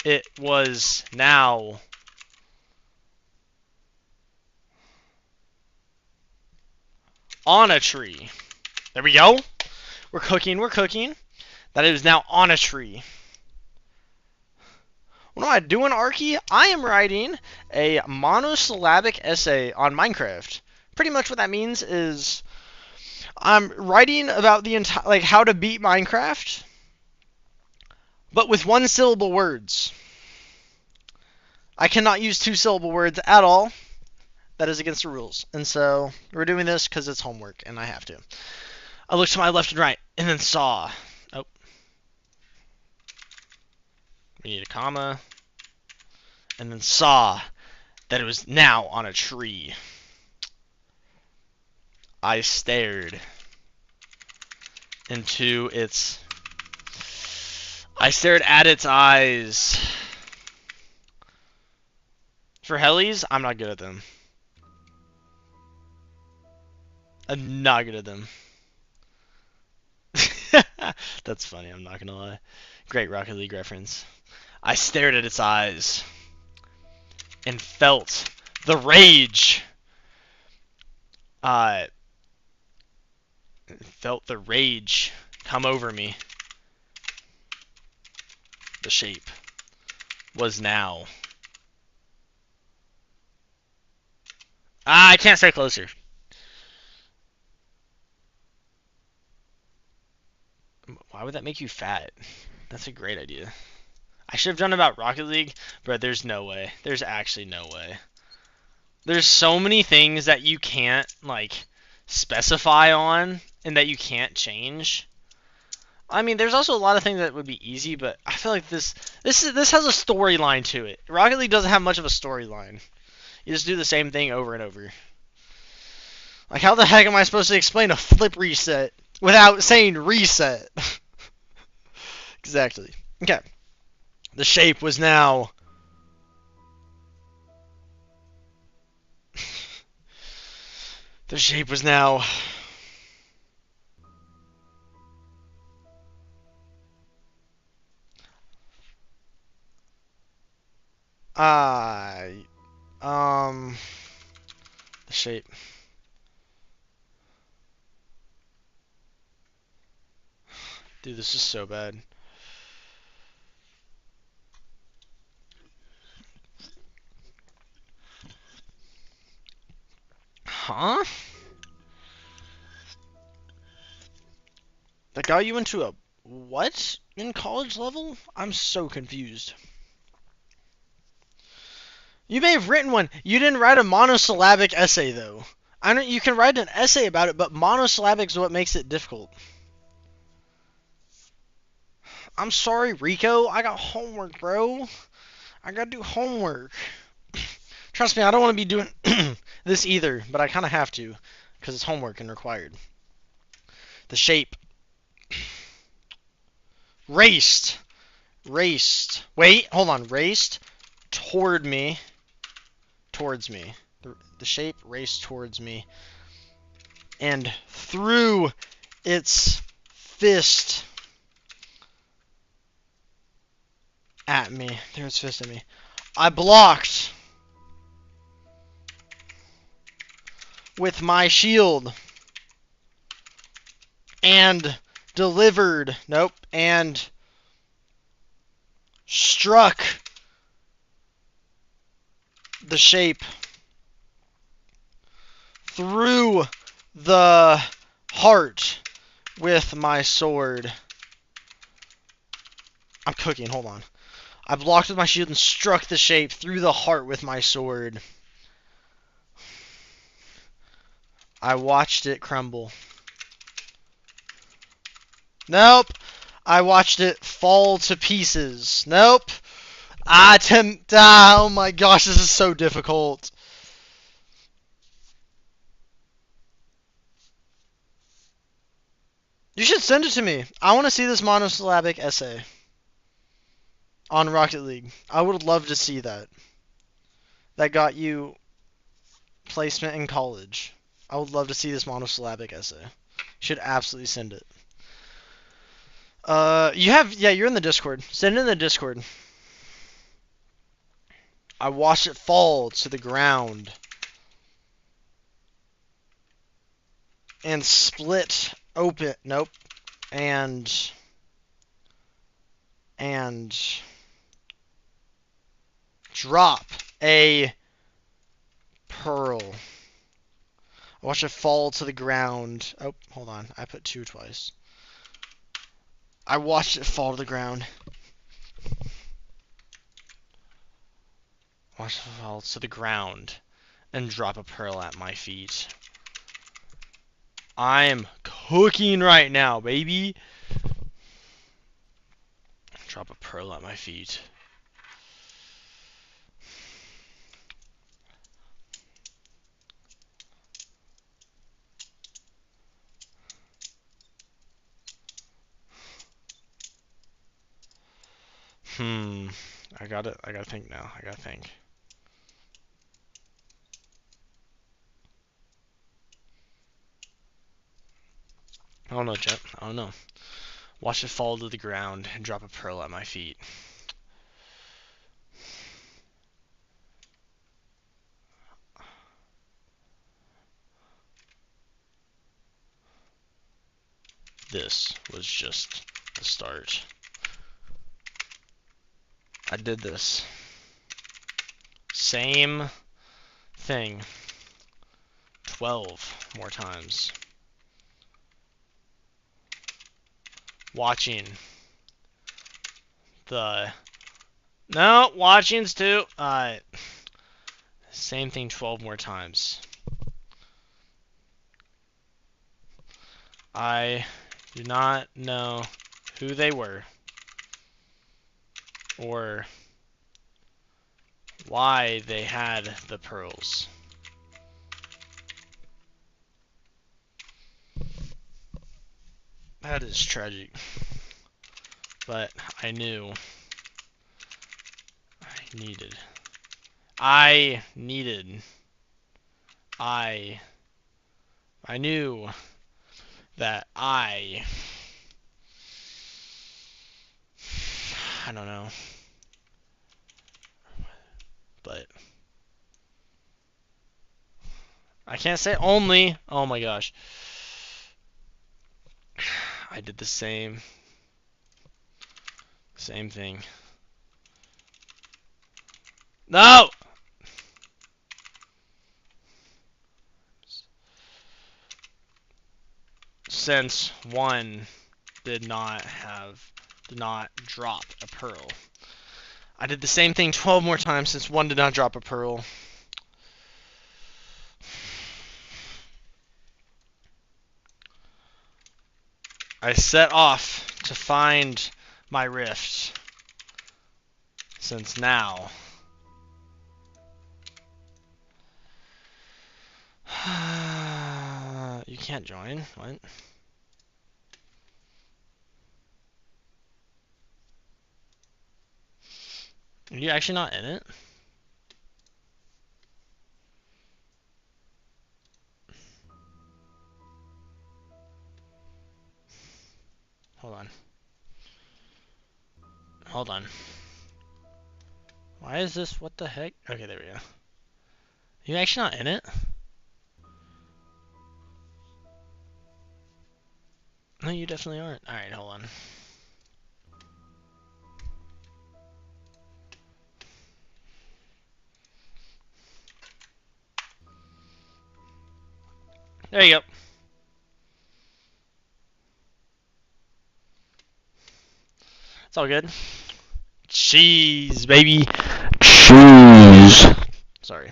it was now on a tree. There we go. We're cooking, we're cooking. That it is now on a tree. What am I doing, Arky? I am writing a monosyllabic essay on Minecraft. Pretty much what that means is I'm writing about the entire, like, how to beat Minecraft, but with 1-syllable words. I cannot use 2-syllable words at all. That is against the rules. And so we're doing this because it's homework and I have to. I looked to my left and right and then saw. Oh. We need a comma. And then saw that it was now on a tree. I stared into its... I stared at its eyes. For hellies, I'm not good at them. I'm not good at them. That's funny, I'm not gonna lie. Great Rocket League reference. I stared at its eyes and felt the rage. Felt the rage come over me. The shape was now. I can't stay closer. Why would that make you fat? That's a great idea. I should have done about Rocket League, but there's no way. There's actually no way. There's so many things that you can't, like, specify on and that you can't change. I mean, there's also a lot of things that would be easy, but I feel like this has a storyline to it. Rocket League doesn't have much of a storyline. You just do the same thing over and over. Like, how the heck am I supposed to explain a flip reset without saying reset? Exactly. Okay. The shape was now... The shape was now... The shape. Dude, this is so bad. Huh? That got you into a what in college level? I'm so confused. You may have written one. You didn't write a monosyllabic essay though. I know you can write an essay about it, but monosyllabic is what makes it difficult. I'm sorry, Rico. I got homework, bro. I gotta do homework. Trust me, I don't want to be doing this either, but I kind of have to because it's homework and required. The shape. Raced. Wait, hold on. Raced toward me. Towards me. The shape raced towards me. And threw its fist at me. Threw its fist at me. I blocked with my shield. And delivered. Nope. And struck the shape through the heart with my sword. I'm cooking, hold on. I blocked with my shield and struck the shape through the heart with my sword. I watched it crumble. Nope. I watched it fall to pieces. Nope. Oh my gosh, this is so difficult. You should send it to me. I want to see this monosyllabic essay on Rocket League. I would love to see that. That got you placement in college. I would love to see this monosyllabic essay. You should absolutely send it. You're in the Discord. Send it in the Discord. I watched it fall to the ground. And split open. Nope. And drop a pearl. I watched it fall to the ground. Oh, hold on. I put 2 twice. I watched it fall to the ground. Watched it fall to the ground and drop a pearl at my feet. I'm cooking right now, baby. Drop a pearl at my feet. I gotta think now. I gotta think. I don't know, Jet. I don't know. Watch it fall to the ground and drop a pearl at my feet. This was just the start. I did this. Same thing 12 more times. Watching the... No, watching's too... Same thing 12 more times. I do not know who they were or why they had the pearls. That is tragic. But I knew I needed. I knew that I don't know. But I can't say only. Oh my gosh. I did the same thing. No! Since one did not drop a pearl. I did the same thing 12 more times since one did not drop a pearl. I set off to find my rift. Since now. You can't join? What? Are you actually not in it? Hold on. Hold on. Why is this? What the heck? Okay, there we go. You actually not in it? No, you definitely aren't. Alright, hold on. There you go. It's all good. Cheese, baby. Cheese. Sorry.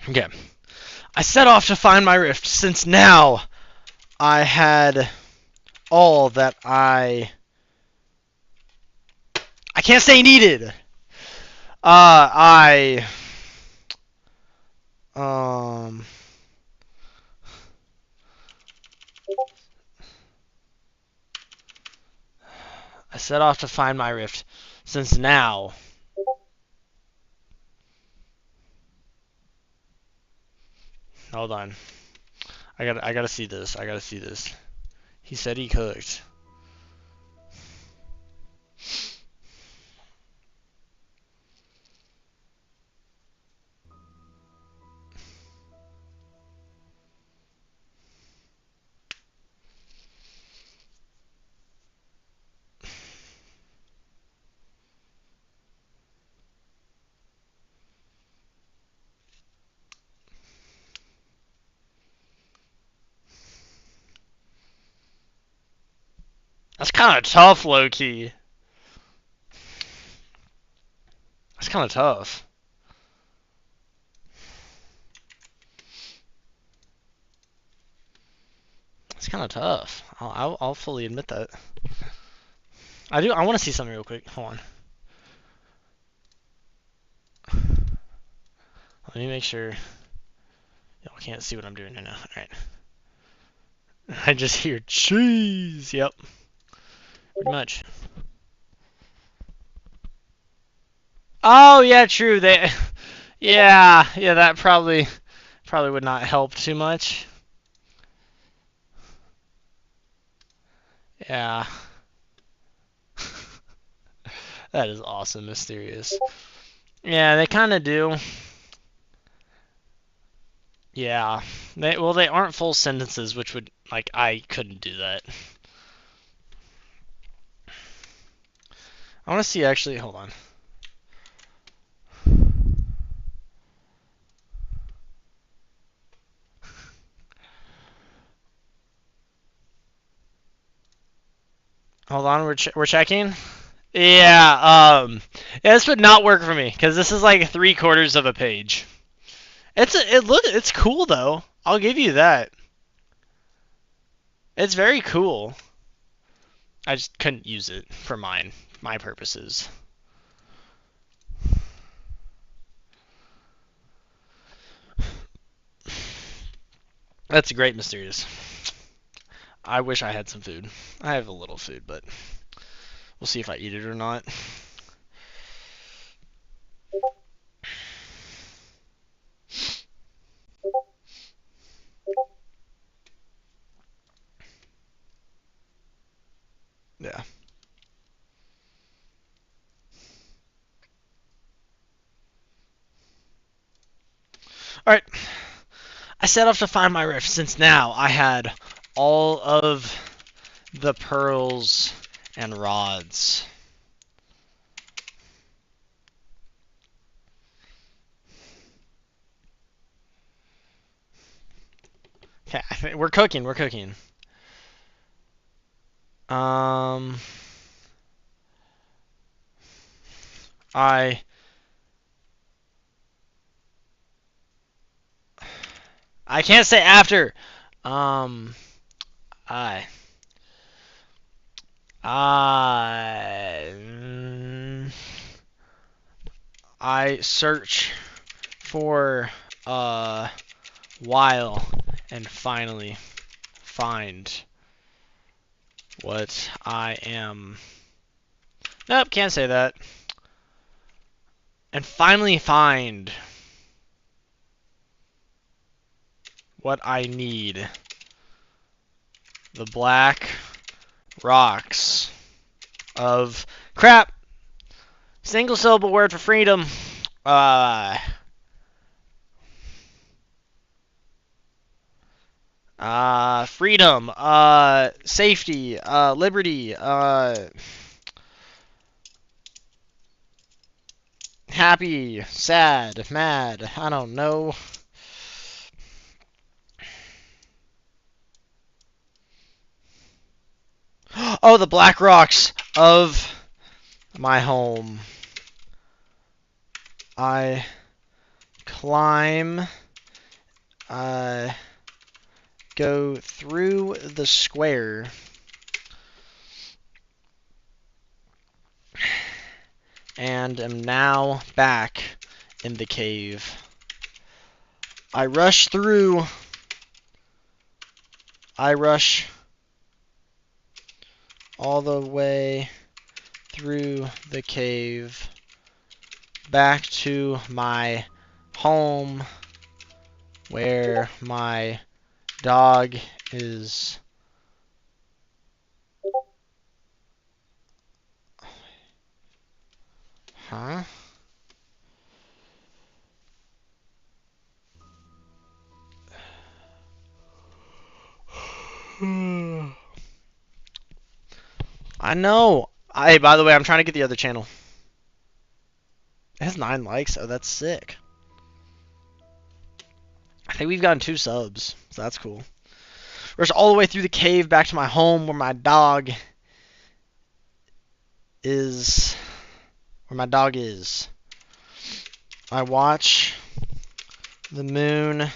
Okay. I set off to find my rift since now I had all that I can't say needed. I set off to find my rift since now hold on. I gotta see this. I gotta see this. He said he cooked. That's kind of tough, low-key. That's kind of tough. That's kind of tough. I'll fully admit that. I do. I want to see something real quick. Hold on. Let me make sure y'all can't see what I'm doing right now. All right. I just hear cheese. Yep. Pretty much. Oh yeah, true. Yeah, that probably would not help too much. Yeah. That is awesome, mysterious. Yeah, they kind of do. Yeah. They aren't full sentences, which would, like, I couldn't do that. I want to see, actually, hold on. Hold on, we're checking. Yeah, this would not work for me because this is like 3/4 of a page. It's cool though. I'll give you that. It's very cool. I just couldn't use it for my purposes. That's great, Mysterious. I wish I had some food. I have a little food, but we'll see if I eat it or not. Yeah. Alright. I set off to find my rift since now I had all of the pearls and rods. Okay, I think we're cooking. We're cooking. I can't say after. Um, I I I search for a while and finally find what I am. Nope, can't say that. And finally find what I need. The black rocks of crap. Single syllable word for freedom. Freedom. Safety. Liberty. Happy. Sad. Mad. I don't know. Oh, the black rocks of my home. I climb. Go through the square. And am now back in the cave. I rush through. I rush all the way through the cave back to my home where my dog is. Huh? I know. Hey, by the way, I'm trying to get the other channel. It has 9 likes. Oh, that's sick. I think we've gotten 2 subs, so that's cool. Rush all the way through the cave back to my home where my dog is. I watch the moon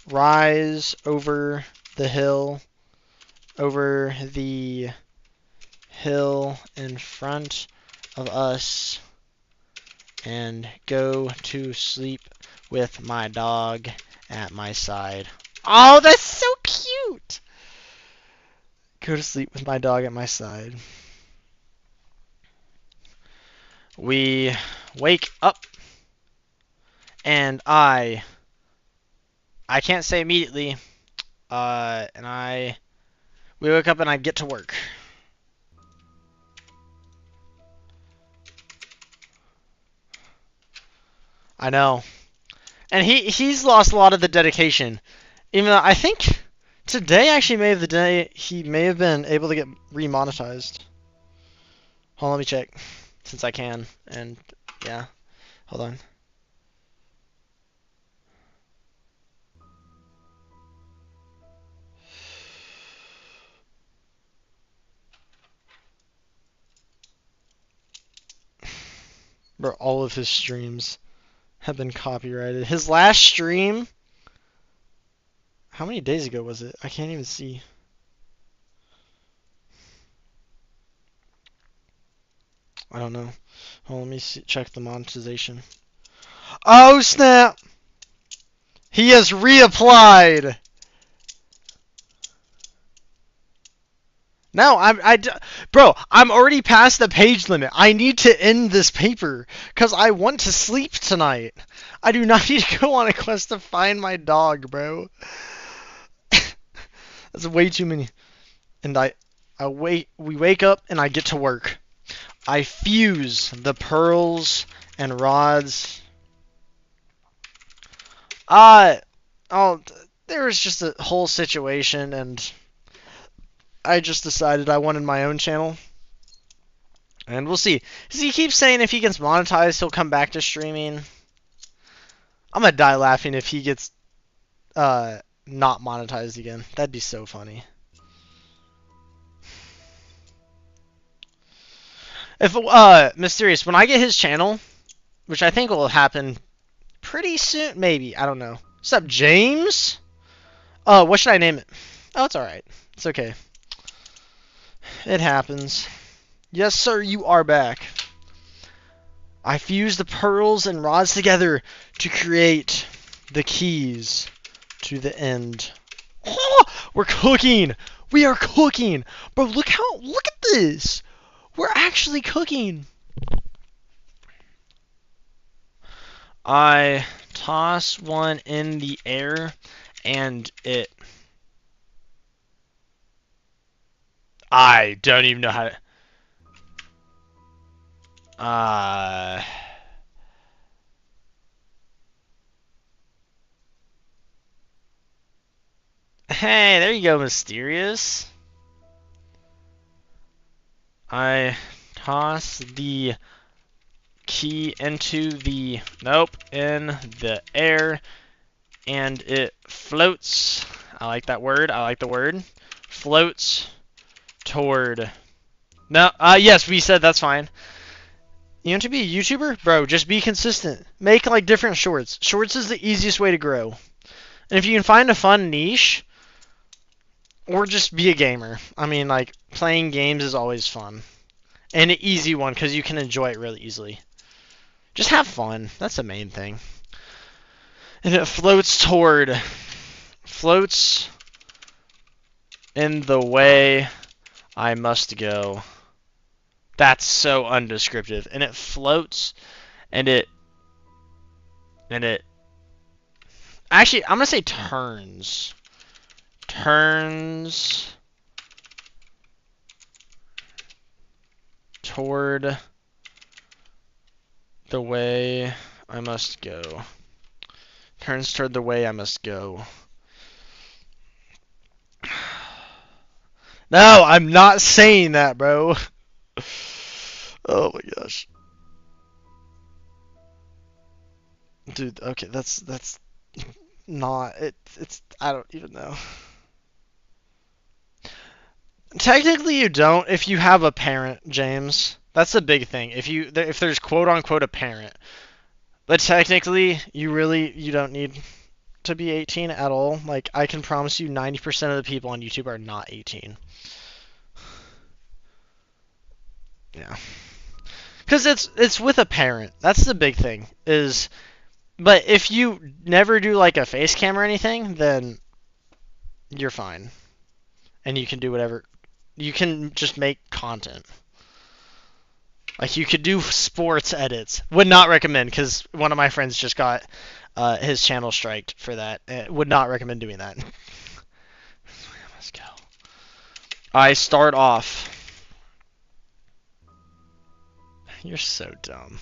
rise over the hill in front of us and go to sleep with my dog at my side. Oh, that's so cute! Go to sleep with my dog at my side. We wake up and I can't say immediately, we wake up and I get to work. I know. And he's lost a lot of the dedication. Even though I think today actually may have the day he may have been able to get remonetized. Hold on, let me check. Since I can. And yeah. Hold on. Bro, all of his streams have been copyrighted. His last stream, how many days ago was it? I can't even see. I don't know. Hold on, let me check the monetization. Oh, snap! He has reapplied! No, bro, I'm already past the page limit. I need to end this paper because I want to sleep tonight. I do not need to go on a quest to find my dog, bro. That's way too many. And we wake up and I get to work. I fuse the pearls and rods. Oh, there was just a whole situation, and I just decided I wanted my own channel. And we'll see. Because he keeps saying if he gets monetized, he'll come back to streaming. I'm gonna die laughing if he gets not monetized again. That'd be so funny. If Mysterious, when I get his channel, which I think will happen pretty soon, maybe, I don't know. What's up, James? What should I name it? Oh, it's alright. It's okay. It happens. Yes, sir, you are back. I fuse the pearls and rods together to create the keys to the end. Oh, we're cooking! We are cooking! Bro, look at this! We're actually cooking! I toss one in the air and it... I don't even know how to... Hey, there you go, Mysterious. I toss the key into the... Nope, in the air, and it floats. I like that word. I like the word. Floats toward... No, yes, we said that's fine. You want to be a YouTuber? Bro, just be consistent. Make, like, different shorts. Shorts is the easiest way to grow. And if you can find a fun niche... Or just be a gamer. I mean, like, playing games is always fun. And an easy one, because you can enjoy it really easily. Just have fun. That's the main thing. And it floats in the way I must go. That's so undescriptive. And it floats, and it... Actually, I'm going to say turns. Turns toward the way I must go. Turns toward the way I must go. No, I'm not saying that, bro. Oh my gosh. Dude, okay, that's not it's I don't even know. Technically you don't if you have a parent, James. That's the big thing. If there's quote unquote a parent. But technically you don't need to be 18 at all. Like, I can promise you 90% of the people on YouTube are not 18. Yeah. Cuz it's with a parent. That's the big thing. But if you never do like a face cam or anything, then you're fine. And you can do whatever. You can just make content. Like, you could do sports edits. Would not recommend, because one of my friends just got his channel striked for that. Would not recommend doing that. Let's go. I start off. You're so dumb.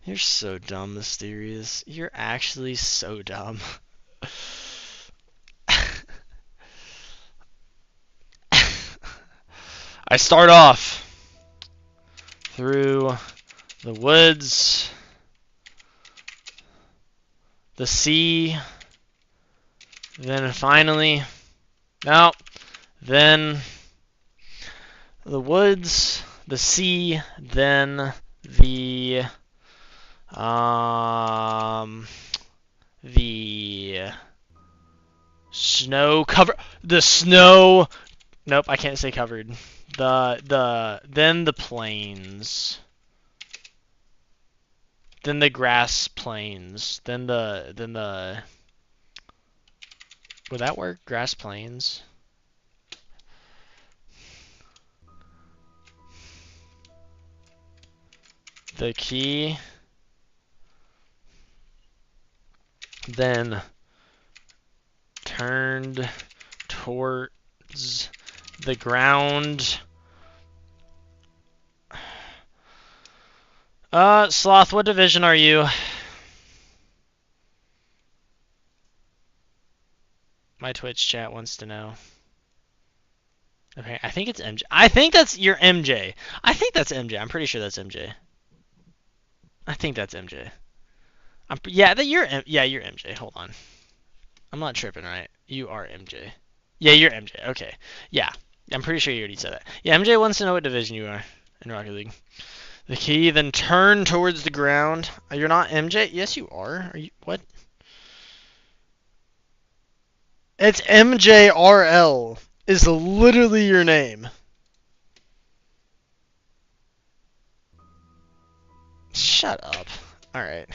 You're so dumb, Mysterious. You're actually so dumb. I start off through the woods, the sea, then finally, no, then the woods, the sea, then the snow cover, the snow, nope, I can't say covered. Then the plains. Then the grass plains. Then the would that work? Grass plains? The key then turned towards the ground. Sloth, what division are you? My Twitch chat wants to know. Okay, I think it's MJ. I think that's your MJ. I think that's MJ. I'm pretty sure that's MJ. I think that's MJ. Yeah, you're MJ. Hold on. I'm not tripping, right? You are MJ. Yeah, you're MJ. Okay. Yeah. I'm pretty sure you already said that. Yeah, MJ wants to know what division you are in Rocket League. The key, then turn towards the ground. You're not MJ? Yes, you are. Are you? What? It's MJRL. Is literally your name. Shut up. Alright.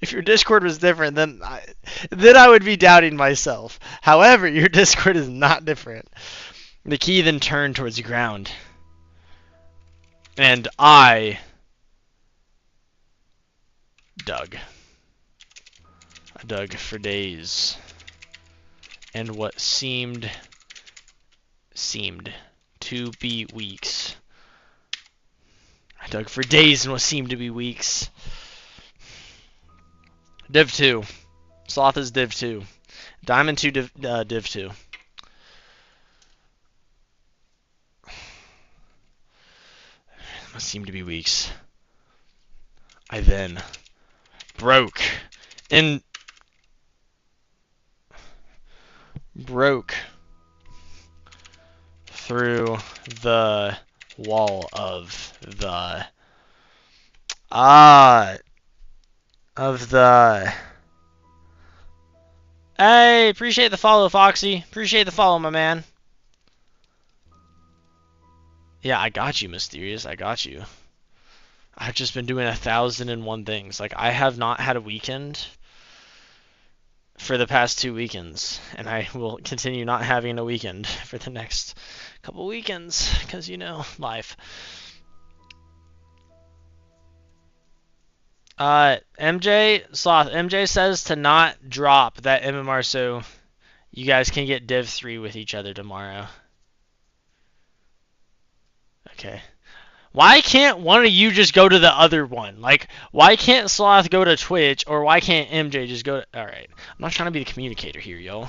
If your Discord was different, then I would be doubting myself. However, your Discord is not different. The key then turned towards the ground. And I dug. I dug for days. And what seemed to be weeks. I dug for days in what seemed to be weeks. Div 2. Sloth is Div 2. Diamond 2 Div 2. What seemed to be weeks. I then broke through the wall of the Hey, appreciate the follow, Foxy. Appreciate the follow, my man. Yeah, I got you, Mysterious. I got you. I've just been doing 1,001 things. Like, I have not had a weekend for the past 2 weekends, and I will continue not having a weekend for the next couple weekends, because, you know, life. MJ says to not drop that MMR so you guys can get Div 3 with each other tomorrow. Okay. Why can't one of you just go to the other one? Like, why can't Sloth go to Twitch, or why can't MJ just go to... Alright. I'm not trying to be the communicator here, y'all.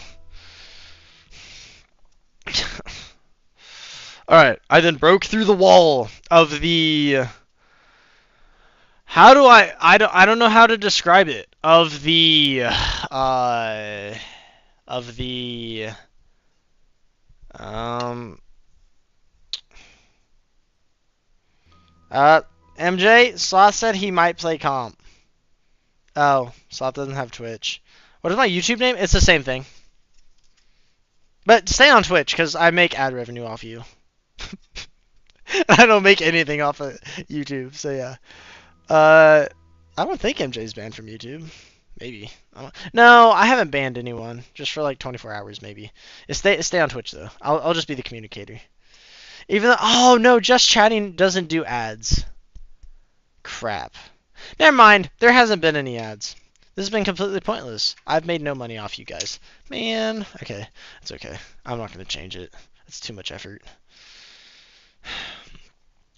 Alright. I then broke through the wall of the... How do I don't know how to describe it. Of the... MJ, Sloth said he might play comp. Oh, Sloth doesn't have Twitch. What is my YouTube name? It's the same thing. But stay on Twitch, because I make ad revenue off you. I don't make anything off of YouTube, so yeah. I don't think MJ's banned from YouTube. Maybe. No, I haven't banned anyone. Just for like 24 hours, maybe. Stay on Twitch, though. I'll just be the communicator. Even though... Oh, no, just chatting doesn't do ads. Crap. Never mind. There hasn't been any ads. This has been completely pointless. I've made no money off you guys. Man. Okay. It's okay. I'm not going to change it. It's too much effort.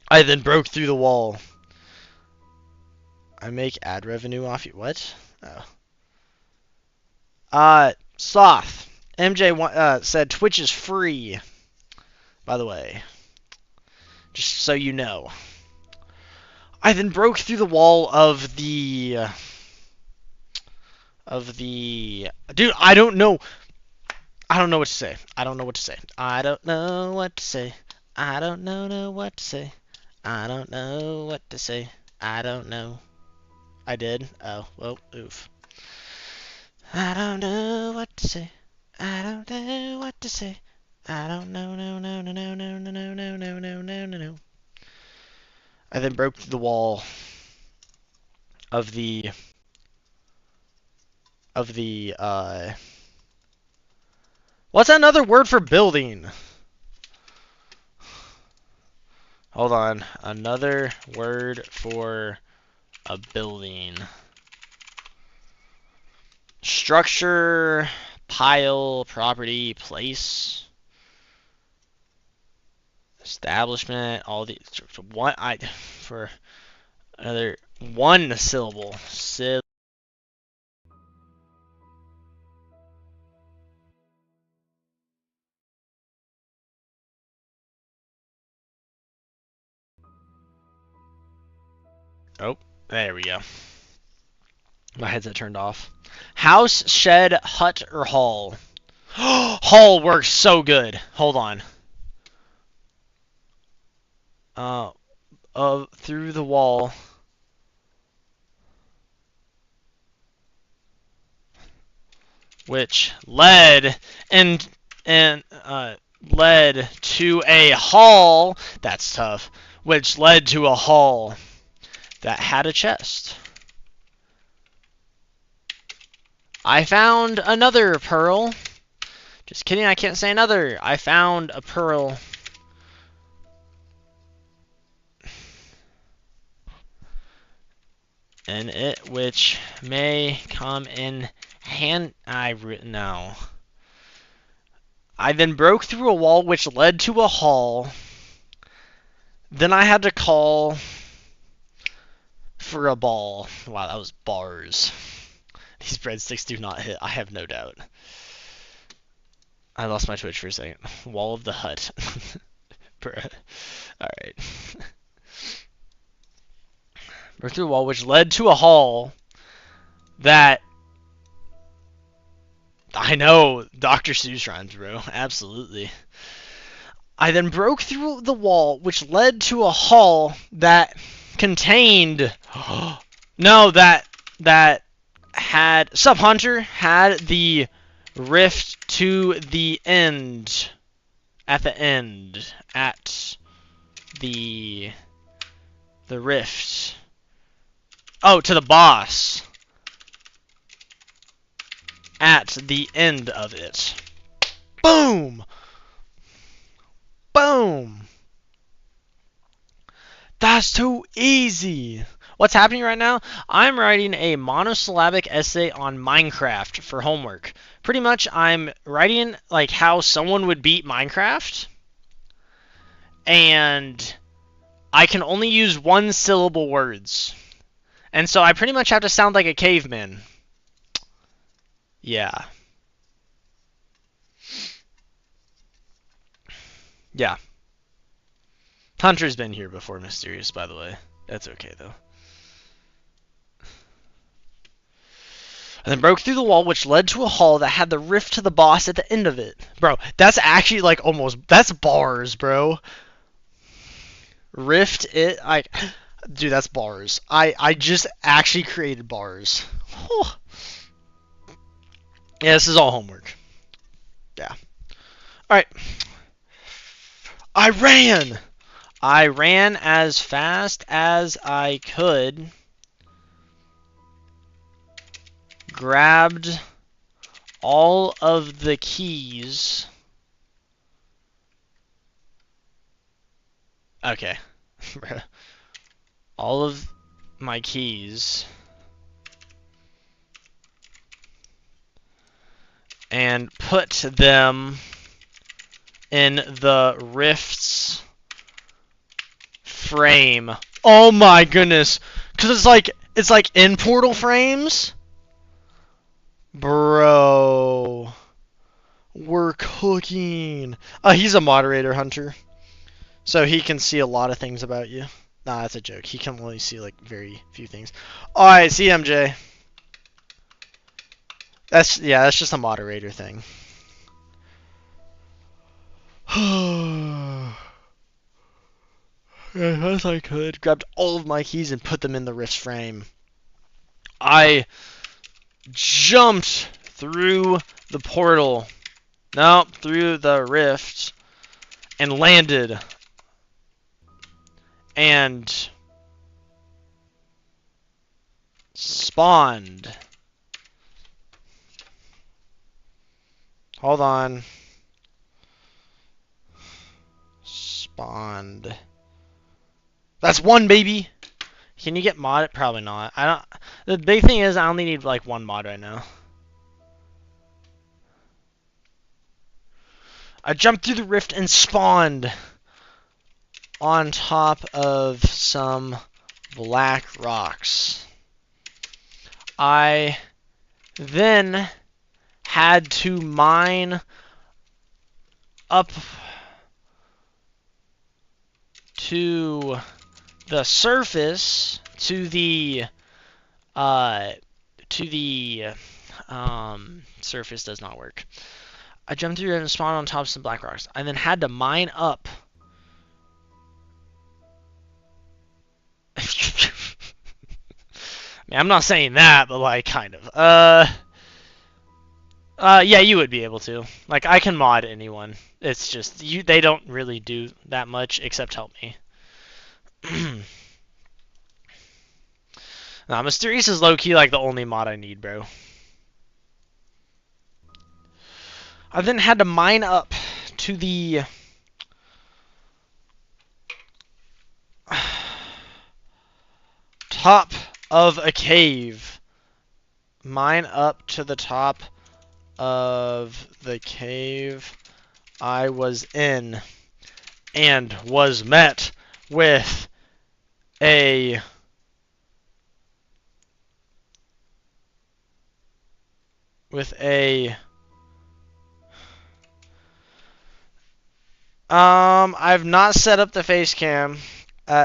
I then broke through the wall. I make ad revenue off you. What? Oh. Sloth. MJ said Twitch is free. By the way. Just so you know. I then broke through the wall of the... Dude, I don't know. I don't know what to say. I don't know what to say. I don't know what to say. I don't know what to say. I don't know what to say. I don't know. I did? Oh, well, oof. I don't know what to say. I don't know what to say. I don't know, no, no, no, no, no, no, no, no, no, no, no, no, no. I then broke the wall of the what's another word for building? Hold on. Another word for a building. Structure, pile, property, place, establishment, all the one I for another one syllable. Oh, there we go. My headset turned off. House, shed, hut, or hall. Hall works so good. Hold on. Through the wall. Which led and led to a hall. That's tough. Which led to a hall that had a chest. I found another pearl. Just kidding, I can't say another. I found a pearl. And it which may come in hand. No. I then broke through a wall which led to a hall. Then I had to call for a ball. Wow, that was bars. These breadsticks do not hit, I have no doubt. I lost my Twitch for a second. Wall of the hut. Bruh. Alright. Broke through a wall which led to a hall that... I know, Dr. Seuss rhymes, bro. Absolutely. I then broke through the wall which led to a hall that contained... No, that had... Sup, Hunter? Had the rift to the end. At the end. At the rift. Oh, to the boss. At the end of it. Boom! Boom! That's too easy! What's happening right now? I'm writing a monosyllabic essay on Minecraft for homework. Pretty much, I'm writing like how someone would beat Minecraft. And I can only use one syllable words. And so I pretty much have to sound like a caveman. Yeah. Yeah. Hunter's been here before, Mysterious, by the way. That's okay, though. And then broke through the wall, which led to a hall that had the rift to the boss at the end of it. Bro, that's actually, like, almost... That's bars, bro. Rift it... Dude, that's bars. I just actually created bars. Whew. Yeah, this is all homework. Yeah. Alright. I ran! I ran as fast as I could. Grabbed all of the keys. Okay. All of my keys. And put them in the rift's frame. Oh my goodness. Cause it's like in portal frames. Bro. We're cooking. He's a moderator, Hunter. So he can see a lot of things about you. Nah, that's a joke. He can only see like very few things. Alright, see MJ. That's just a moderator thing. As I could, grabbed all of my keys and put them in the rift frame. I jumped through the portal. No, through the rift. And landed. And spawned. Hold on. Spawned. That's one, baby. Can you get mod? Probably not. I don't. The big thing is I only need like one mod right now. I jumped through the rift and spawned on top of some black rocks. I then had to mine up to the surface to the surface does not work. I jumped through and spawned on top of some black rocks. I then had to mine up. I mean, I'm not saying that, but like kind of. Yeah, you would be able to. Like, I can mod anyone. It's just they don't really do that much except help me. Nah, Mysterious is low-key like the only mod I need, bro. I then had to mine up to the top of a cave. Mine up to the top of the cave I was in and was met with a I've not set up the face cam.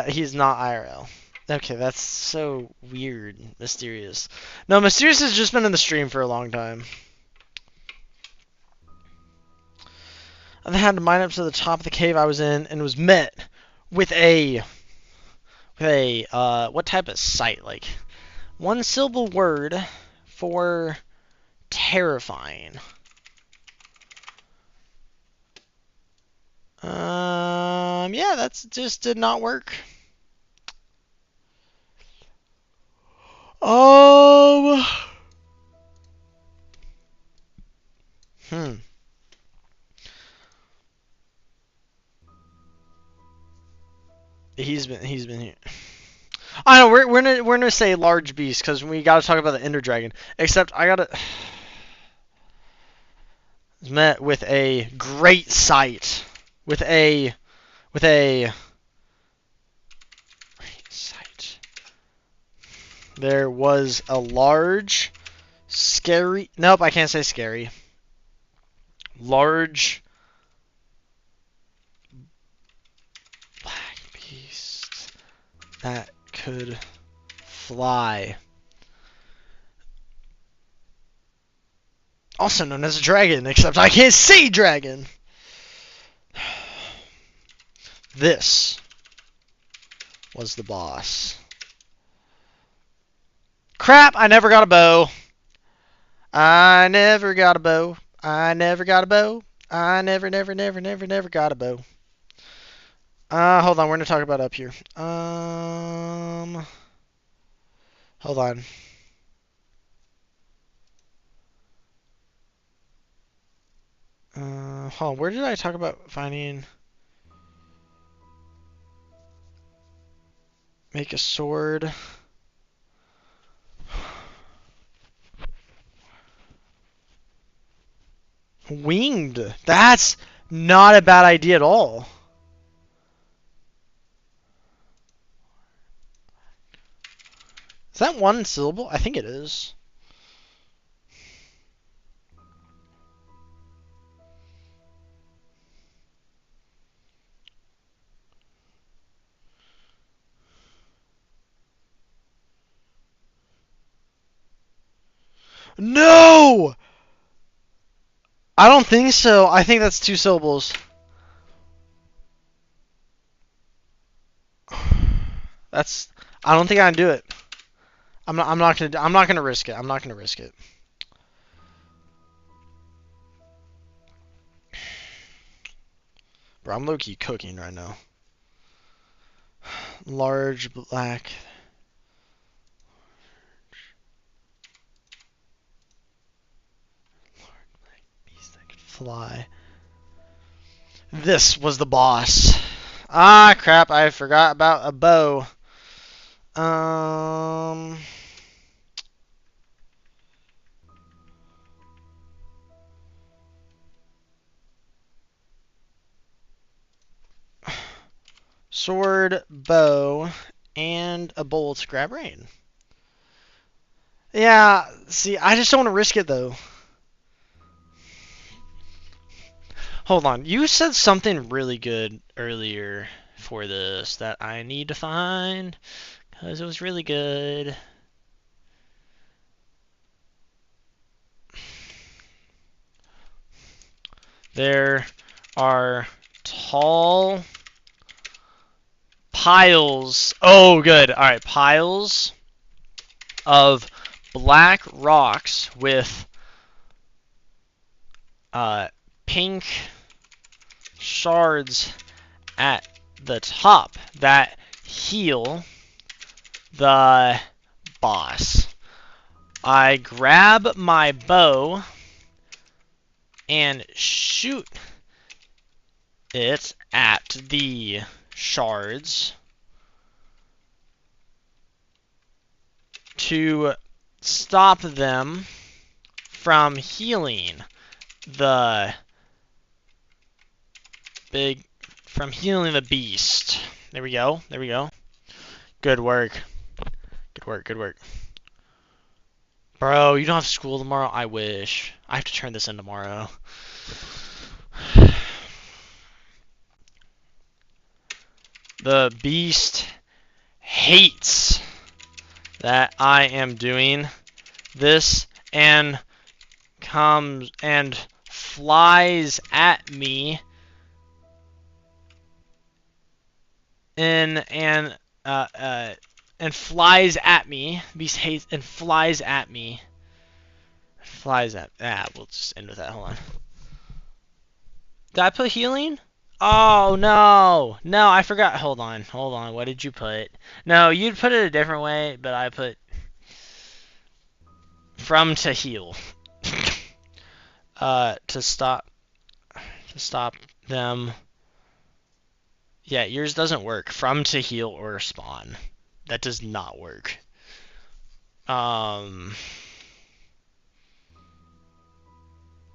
He's not IRL. Okay, that's so weird. Mysterious. No, Mysterious has just been in the stream for a long time. I then had to mine up to the top of the cave I was in and was met with a what type of sight? Like, one syllable word for terrifying. Yeah, that's just did not work. He's been here. I know we're gonna say large beast because we gotta talk about the Ender Dragon. Except I gotta met with a great sight. With a great sight. There was a large, scary. Nope, I can't say scary. Large black beast that could fly. Also known as a dragon, except I can't see dragon. This was the boss. Crap, I never got a bow. I never got a bow. I never got a bow. I never got a bow. Hold on, we're gonna talk about up here. Hold on. Hold on, where did I talk about finding... Make a sword. Winged. That's not a bad idea at all. Is that one syllable? I think it is. No! I don't think so. I think that's two syllables. That's... I don't think I can do it. I'm not gonna risk it. I'm not gonna risk it. Bro, I'm low-key cooking right now. Large black... Fly. This was the boss. Ah, crap, I forgot about a bow. Sword, bow, and a bowl to grab rain. Yeah, see, I just don't want to risk it, though. Hold on, you said something really good earlier for this that I need to find, because it was really good. There are tall piles. Oh, good. All right, piles of black rocks with pink shards at the top that heal the boss. I grab my bow and shoot it at the shards to stop them from healing the beast. There we go. There we go. Good work. Good work. Good work. Bro, you don't have school tomorrow? I wish. I have to turn this in tomorrow. The beast hates that I am doing this and comes and flies at me and flies at me. Beast hates and flies at me. Flies at. We'll just end with that. Hold on. Did I put healing? Oh no, no, I forgot. Hold on. What did you put? No, you'd put it a different way, but I put from to heal. To stop them. Yeah, yours doesn't work. From to heal or spawn. That does not work.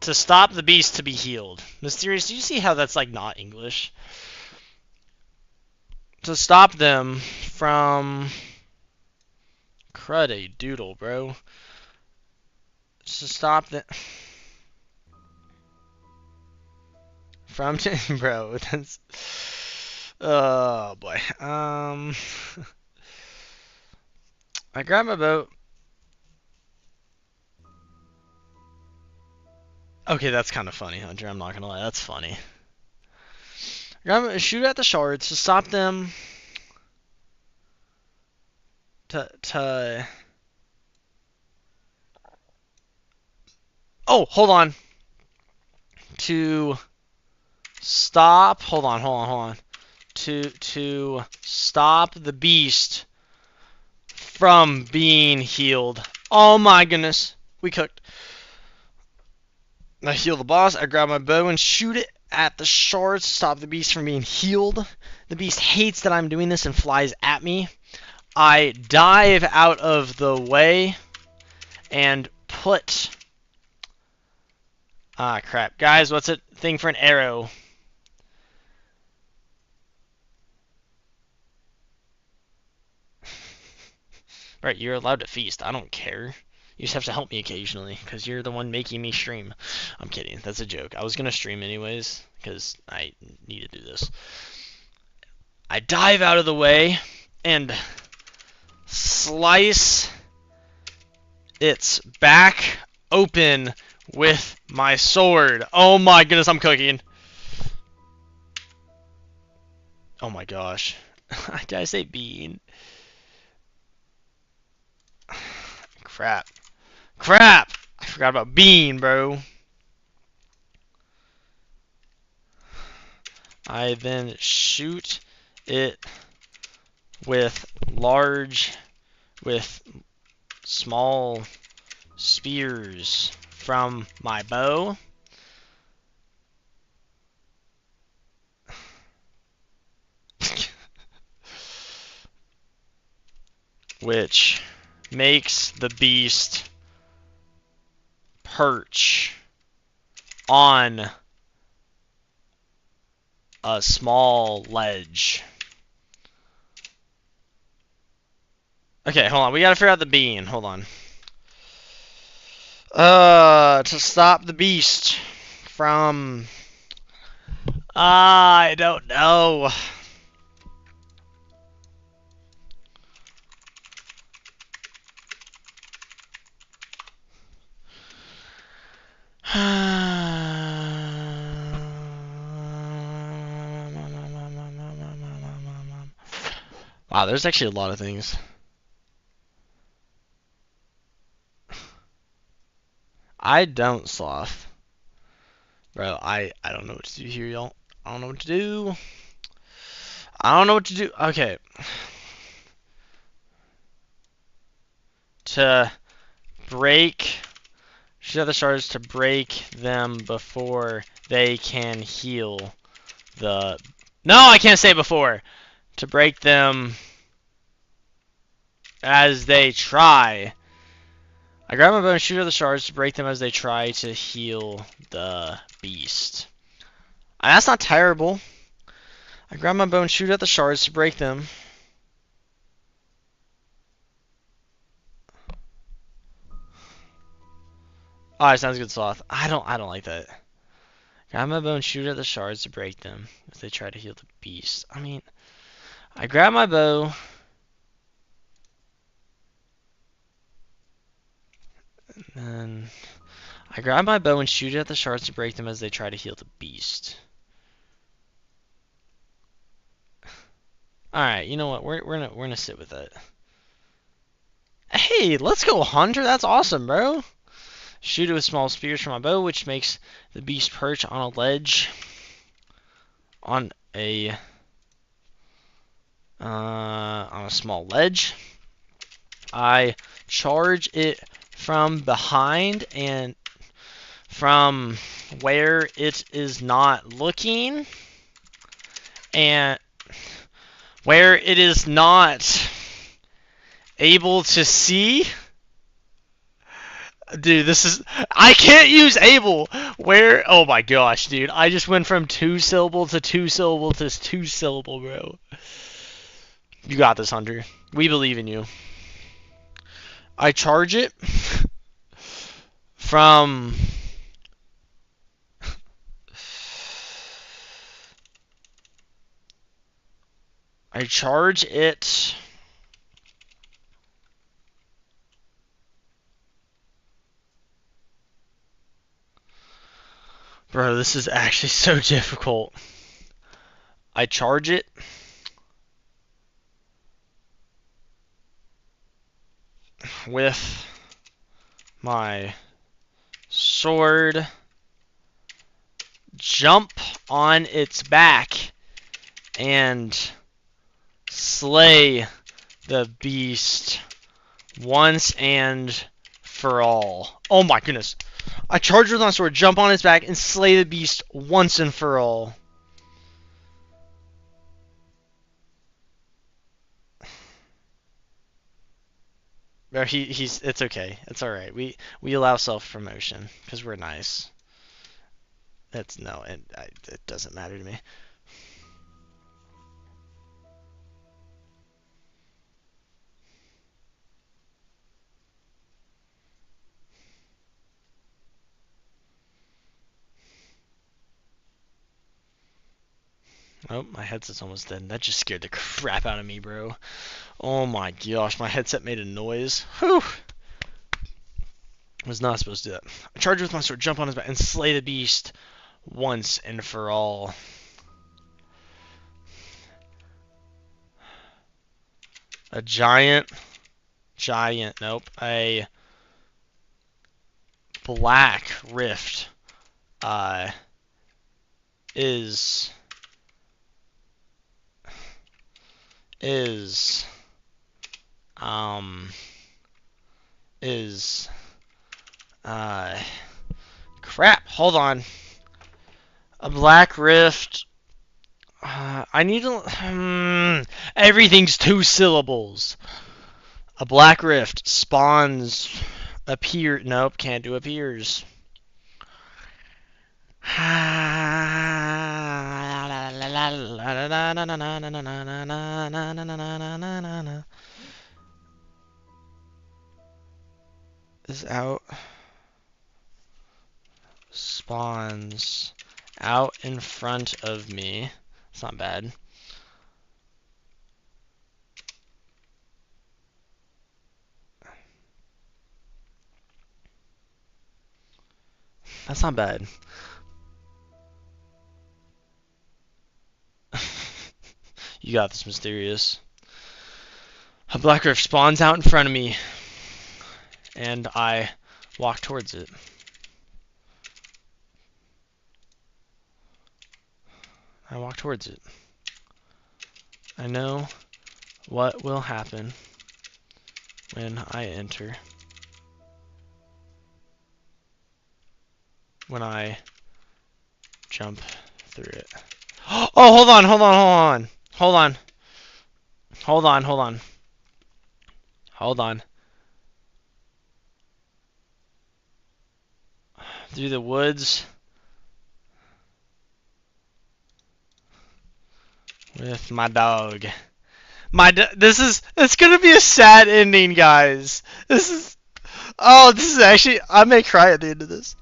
To stop the beast to be healed. Mysterious, do you see how that's like not English? To stop them from crud a doodle, bro. To stop them from bro, that's oh boy. I grab my boat. Okay, that's kind of funny, Hunter. I'm not gonna lie, that's funny. Shoot at the shards to stop them. Oh, hold on. To stop. Hold on. To stop the beast from being healed. Oh my goodness, we cooked. I heal the boss. I grab my bow and shoot it at the shards to stop the beast from being healed. The beast hates that I'm doing this and flies at me. I dive out of the way and put... Ah, crap. Guys, what's a thing for an arrow? Right, you're allowed to feast. I don't care. You just have to help me occasionally, because you're the one making me stream. I'm kidding. That's a joke. I was going to stream anyways, because I need to do this. I dive out of the way and slice its back open with my sword. Oh my goodness, I'm cooking. Oh my gosh. Did I say bean? Crap. Crap! I forgot about bean, bro. I then shoot it with small spears from my bow. which makes the beast perch on a small ledge. Okay, hold on. We gotta figure out the bean. Hold on. To stop the beast from... I don't know. Wow, there's actually a lot of things. I don't sloth. Bro, I don't know what to do here, y'all. I don't know what to do. I don't know what to do. Okay. To break... Shoot the shards to break them before they can heal the... No, I can't say before. To break them as they try. I grab my bow and shoot at the shards to break them as they try to heal the beast. That's not terrible. I grab my bow and shoot at the shards to break them. Oh, it sounds good, sloth. I don't like that. Grab my bow and shoot at the shards to break them as they try to heal the beast. I mean, I grab my bow. And then I grab my bow and shoot at the shards to break them as they try to heal the beast. Alright, you know what? We're gonna sit with it. Hey, let's go, Hunter. That's awesome, bro. Shoot it with small spears from my bow, which makes the beast perch on a ledge. On a small ledge. I charge it from behind and from where it is not looking, and where it is not able to see. Dude, this is... I can't use able. Where... Oh my gosh, dude. I just went from 2-syllable to 2-syllable to 2-syllable, bro. You got this, Hunter. We believe in you. I charge it from... I charge it... Bro, this is actually so difficult. I charge it. With my sword. Jump on its back. And slay the beast once and for all. Oh my goodness. I charge with my sword, jump on its back, and slay the beast once and for all. Bro, it's okay. It's alright. We allow self-promotion, because we're nice. It doesn't matter to me. Oh, my headset's almost dead. That just scared the crap out of me, bro. Oh my gosh, my headset made a noise. Whew. I was not supposed to do that. I charge with my sword, jump on his back, and slay the beast once and for all. A nope, a black rift, is crap, hold on. A black rift, I need to, everything's 2 syllables. A black rift spawns. Nope, can't do appears. Is out. Spawns out in front of me. It's not bad. That's not bad. You got this, Mysterious. A black rift spawns out in front of me, and I walk towards it. I walk towards it. I know what will happen when I enter. When I jump through it. Oh, hold on. Through the woods with my dog. It's gonna be a sad ending, guys. This is actually, I may cry at the end of this.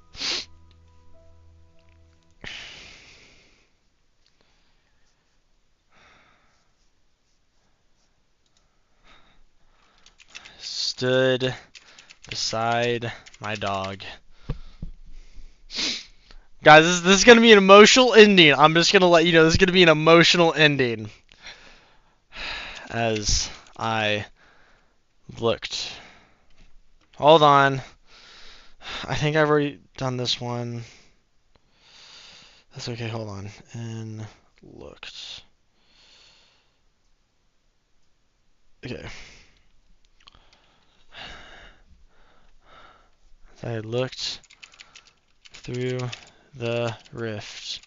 Stood beside my dog. Guys, this is gonna be an emotional ending. I'm just gonna let you know this is gonna be an emotional ending. As I looked. Hold on. I think I've already done this one. That's okay, hold on. And looked. Okay. As I looked through the rift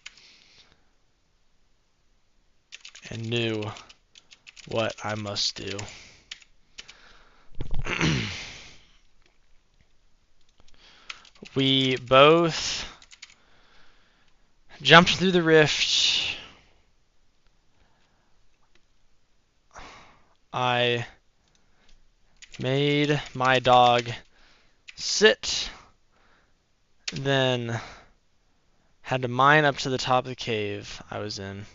and knew what I must do. We both jumped through the rift. I made my dog sit, then had to mine up to the top of the cave I was in.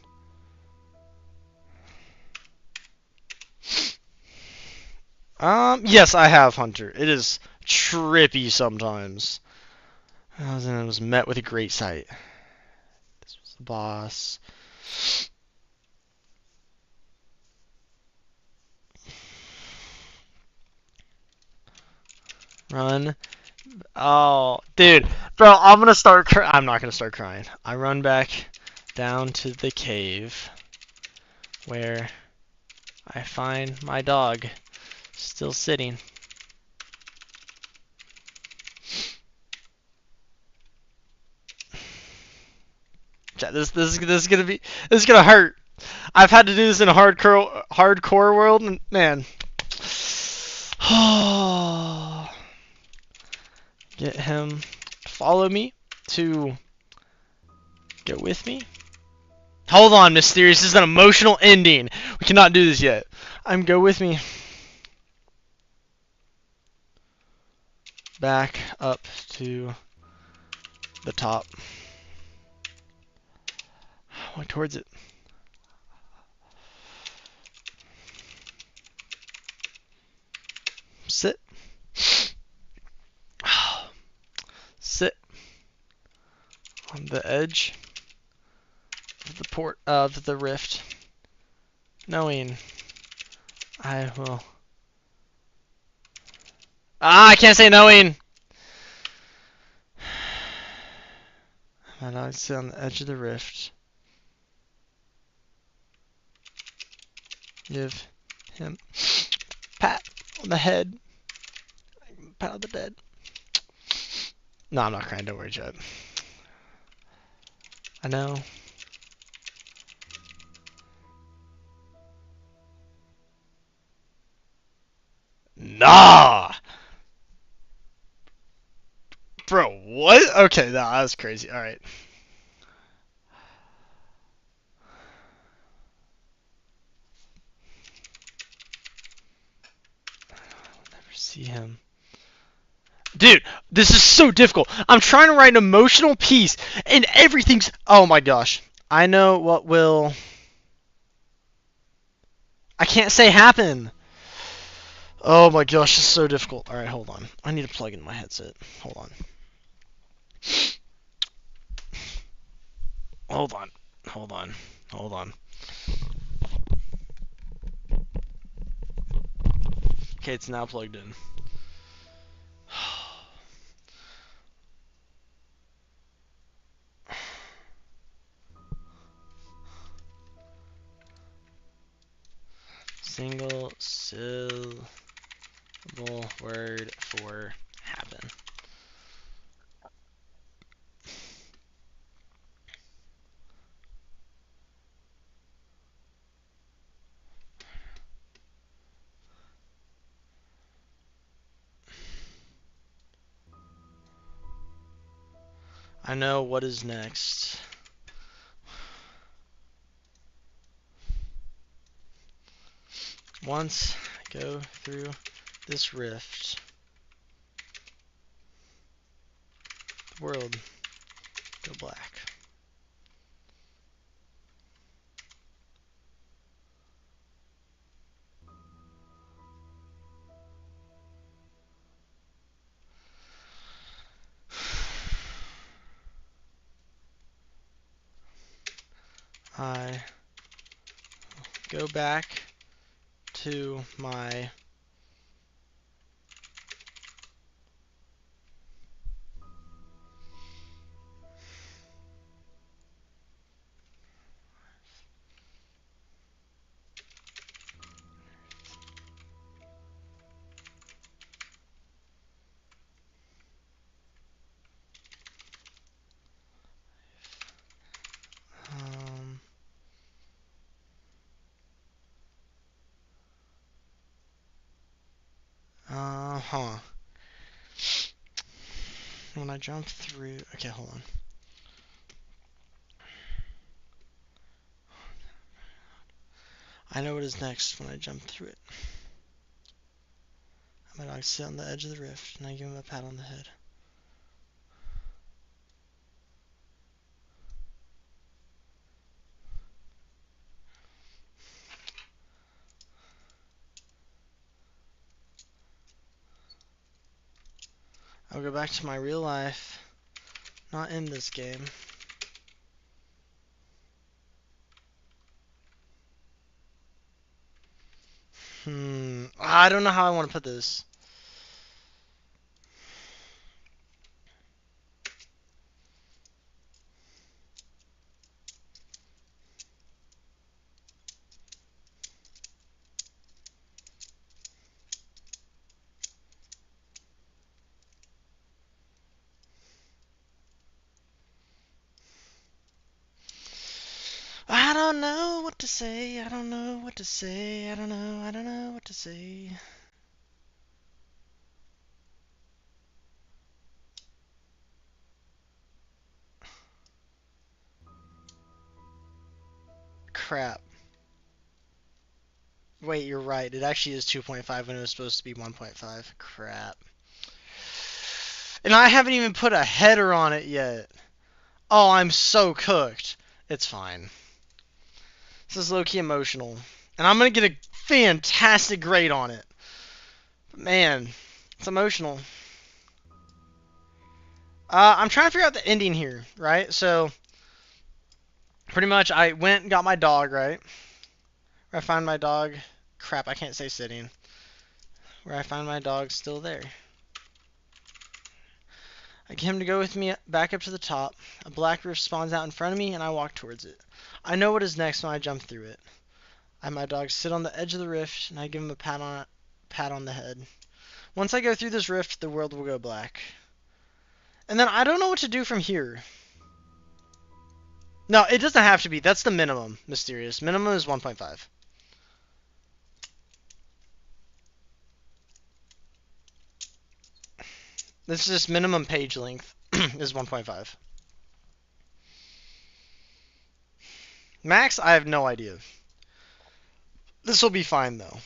Yes, I have, Hunter. It is trippy sometimes. And it was met with a great sight. This was the boss. Run. Oh, dude. Bro, I'm gonna start crying. I'm not gonna start crying. I run back down to the cave where I find my dog still sitting. This is gonna hurt. I've had to do this in a hardcore world, and man. Get him to follow me, to go with me. Hold on, Mysterious. This is an emotional ending. We cannot do this yet. Go with me. Back up to the top. Walk towards it. Sit. Sit on the edge of the rift, knowing I will. I can't say knowing. My dog sit on the edge of the rift. Give him pat on the head. Pat on the dead. No, I'm not crying. Don't worry, Chad. I know. Nah. Bro, what? Okay, nah, that was crazy. All right. I'll never see him. Dude, this is so difficult. I'm trying to write an emotional piece, and everything's... Oh my gosh. I know what will... I can't say happen. Oh my gosh, this is so difficult. Alright, hold on. I need to plug in my headset. Hold on. Hold on. Hold on. Hold on. Okay, it's now plugged in. Single syllable word for happen. I know what is next. Once I go through this rift, the world go black. I go back to my when I jump through... Okay, hold on. I know what is next when I jump through it. My dog sit on the edge of the rift, and I give him a pat on the head. I'll go back to my real life, not in this game. I don't know how I want to put this. I don't know what to say, I don't know what to say, I don't know what to say. Crap. Wait, you're right. It actually is 2.5 when it was supposed to be 1.5. Crap. And I haven't even put a header on it yet. Oh, I'm so cooked. It's fine. This is low-key emotional. And I'm going to get a fantastic grade on it. But man, it's emotional. I'm trying to figure out the ending here, right? So, pretty much I went and got my dog, right? Where I find my dog... Crap, I can't say sitting. Where I find my dog still there. I get him to go with me back up to the top. A black rift spawns out in front of me, and I walk towards it. I know what is next when I jump through it. I have my dog sit on the edge of the rift, and I give him a pat on the head. Once I go through this rift, the world will go black. And then I don't know what to do from here. No, it doesn't have to be. That's the minimum, Mysterious. Minimum is 1.5. This is just minimum page length is 1.5. Max, I have no idea. This will be fine though.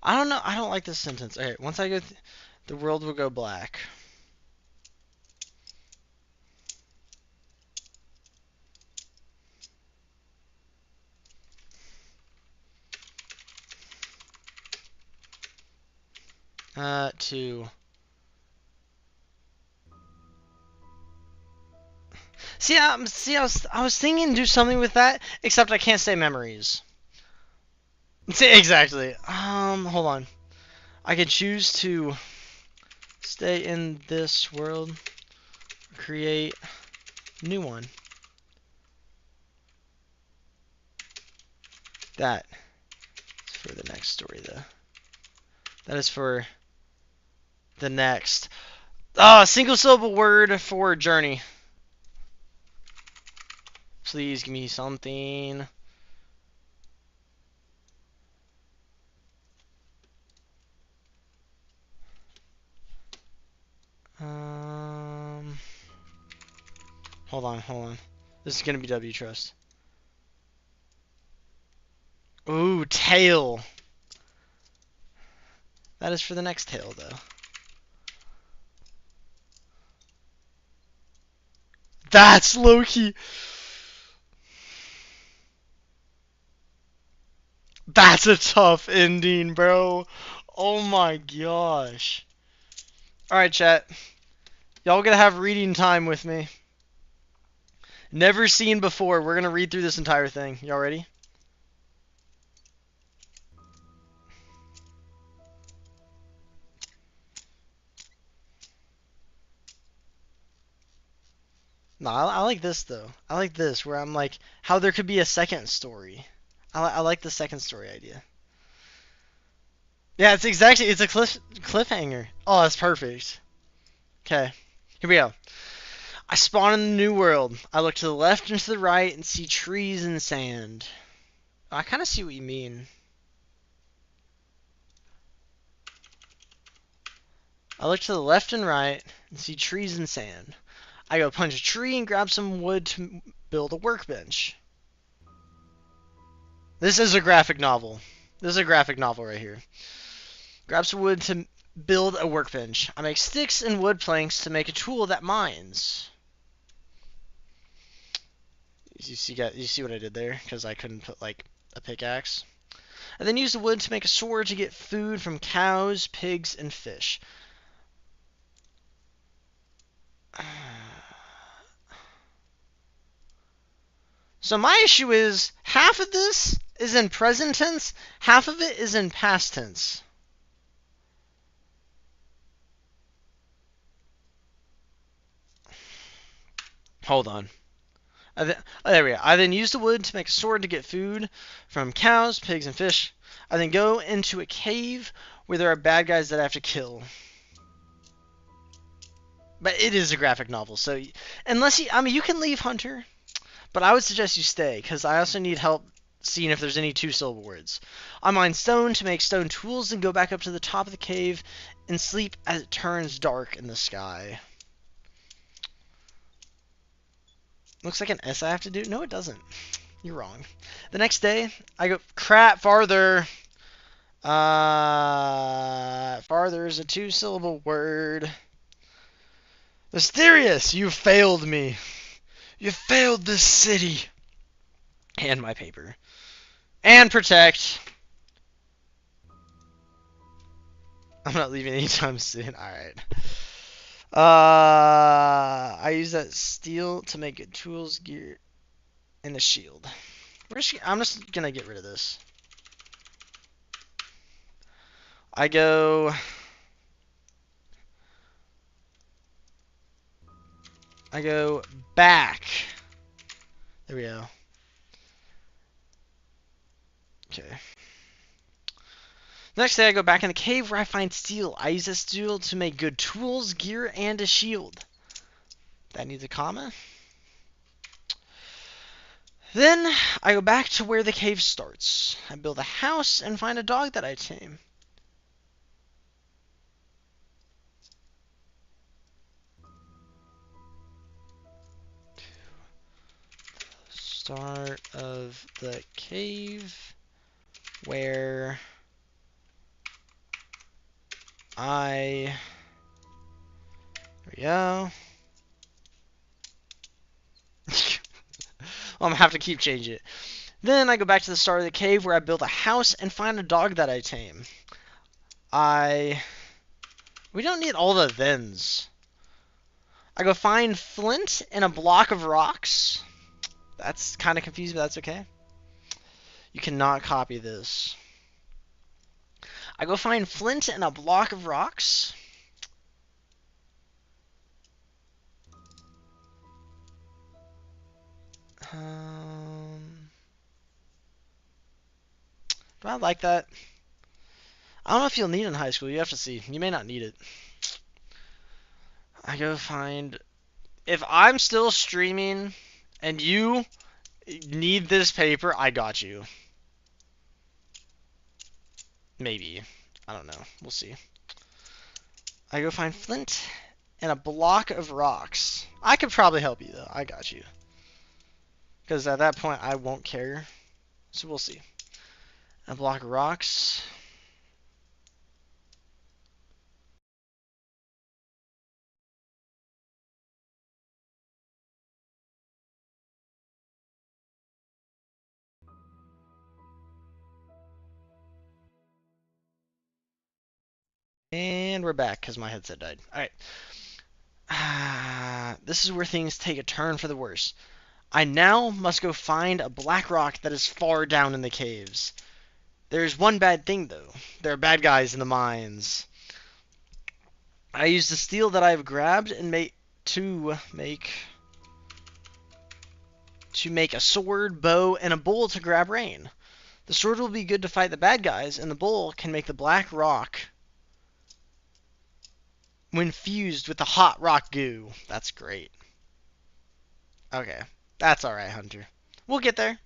I don't know. I don't like this sentence. Okay, once I go, the world will go black. To see, I was thinking to do something with that, except I can't say memories. See, exactly. Hold on. I can choose to stay in this world, create new one. That is for the next story, though. That is for the next. Single syllable word for journey. Please give me something. Hold on. This is gonna be W Trust. Ooh, tail. That is for the next tail, though. That's Loki. That's a tough ending, bro. Oh my gosh. Alright, chat. Y'all gonna have reading time with me. Never seen before. We're gonna read through this entire thing. Y'all ready? No, I like this though. I like this where I'm like, how there could be a second story. I like the second story idea. Yeah, it's a cliffhanger. Oh, that's perfect. Okay, here we go. I spawn in the new world. I look to the left and to the right and see trees and sand. I kind of see what you mean. I look to the left and right and see trees and sand. I go punch a tree and grab some wood to build a workbench. This is a graphic novel. This is a graphic novel right here. Grab some wood to build a workbench. I make sticks and wood planks to make a tool that mines. You see what I did there? Because I couldn't put like a pickaxe. I then use the wood to make a sword to get food from cows, pigs, and fish. So my issue is half of this is in present tense, half of it is in past tense. Hold on. There we go. I then use the wood to make a sword to get food from cows, pigs, and fish. I then go into a cave where there are bad guys that I have to kill. But it is a graphic novel, so unless you can leave Hunter, but I would suggest you stay because I also need help seeing if there's any two-syllable words. I mine stone to make stone tools and go back up to the top of the cave and sleep as it turns dark in the sky. Looks like an S I have to do. No, it doesn't. You're wrong. The next day, I go crap farther. Farther is a two-syllable word. Mysterious, you failed me. You failed this city. And my paper. And protect. I'm not leaving anytime soon. Alright. I use that steel to make good tools, gear, and a shield. I'm just gonna get rid of this. I go back. There we go. Okay. Next day, I go back in the cave where I find steel. I use this steel to make good tools, gear, and a shield. That needs a comma. Then I go back to where the cave starts. I build a house and find a dog that I tame. Start of the cave where I... There we go. I'm gonna have to keep changing it. Then I go back to the start of the cave where I build a house and find a dog that I tame. We don't need all the thens. I go find flint and a block of rocks. That's kind of confusing, but that's okay. You cannot copy this. I go find flint and a block of rocks. Do I like that? I don't know if you'll need it in high school. You have to see. You may not need it. I go find... If I'm still streaming and you need this paper, I got you. Maybe. I don't know. We'll see. I go find flint and a block of rocks. I could probably help you, though. I got you. Because at that point, I won't care. So we'll see. A block of rocks. And we're back because my headset died. Alright. This is where things take a turn for the worse. I now must go find a black rock that is far down in the caves. There's one bad thing, though. There are bad guys in the mines. I use the steel that I've grabbed and make a sword, bow, and a bowl to grab rain. The sword will be good to fight the bad guys, and the bowl can make the black rock when fused with the hot rock goo. That's great. Okay. That's alright, Hunter. We'll get there.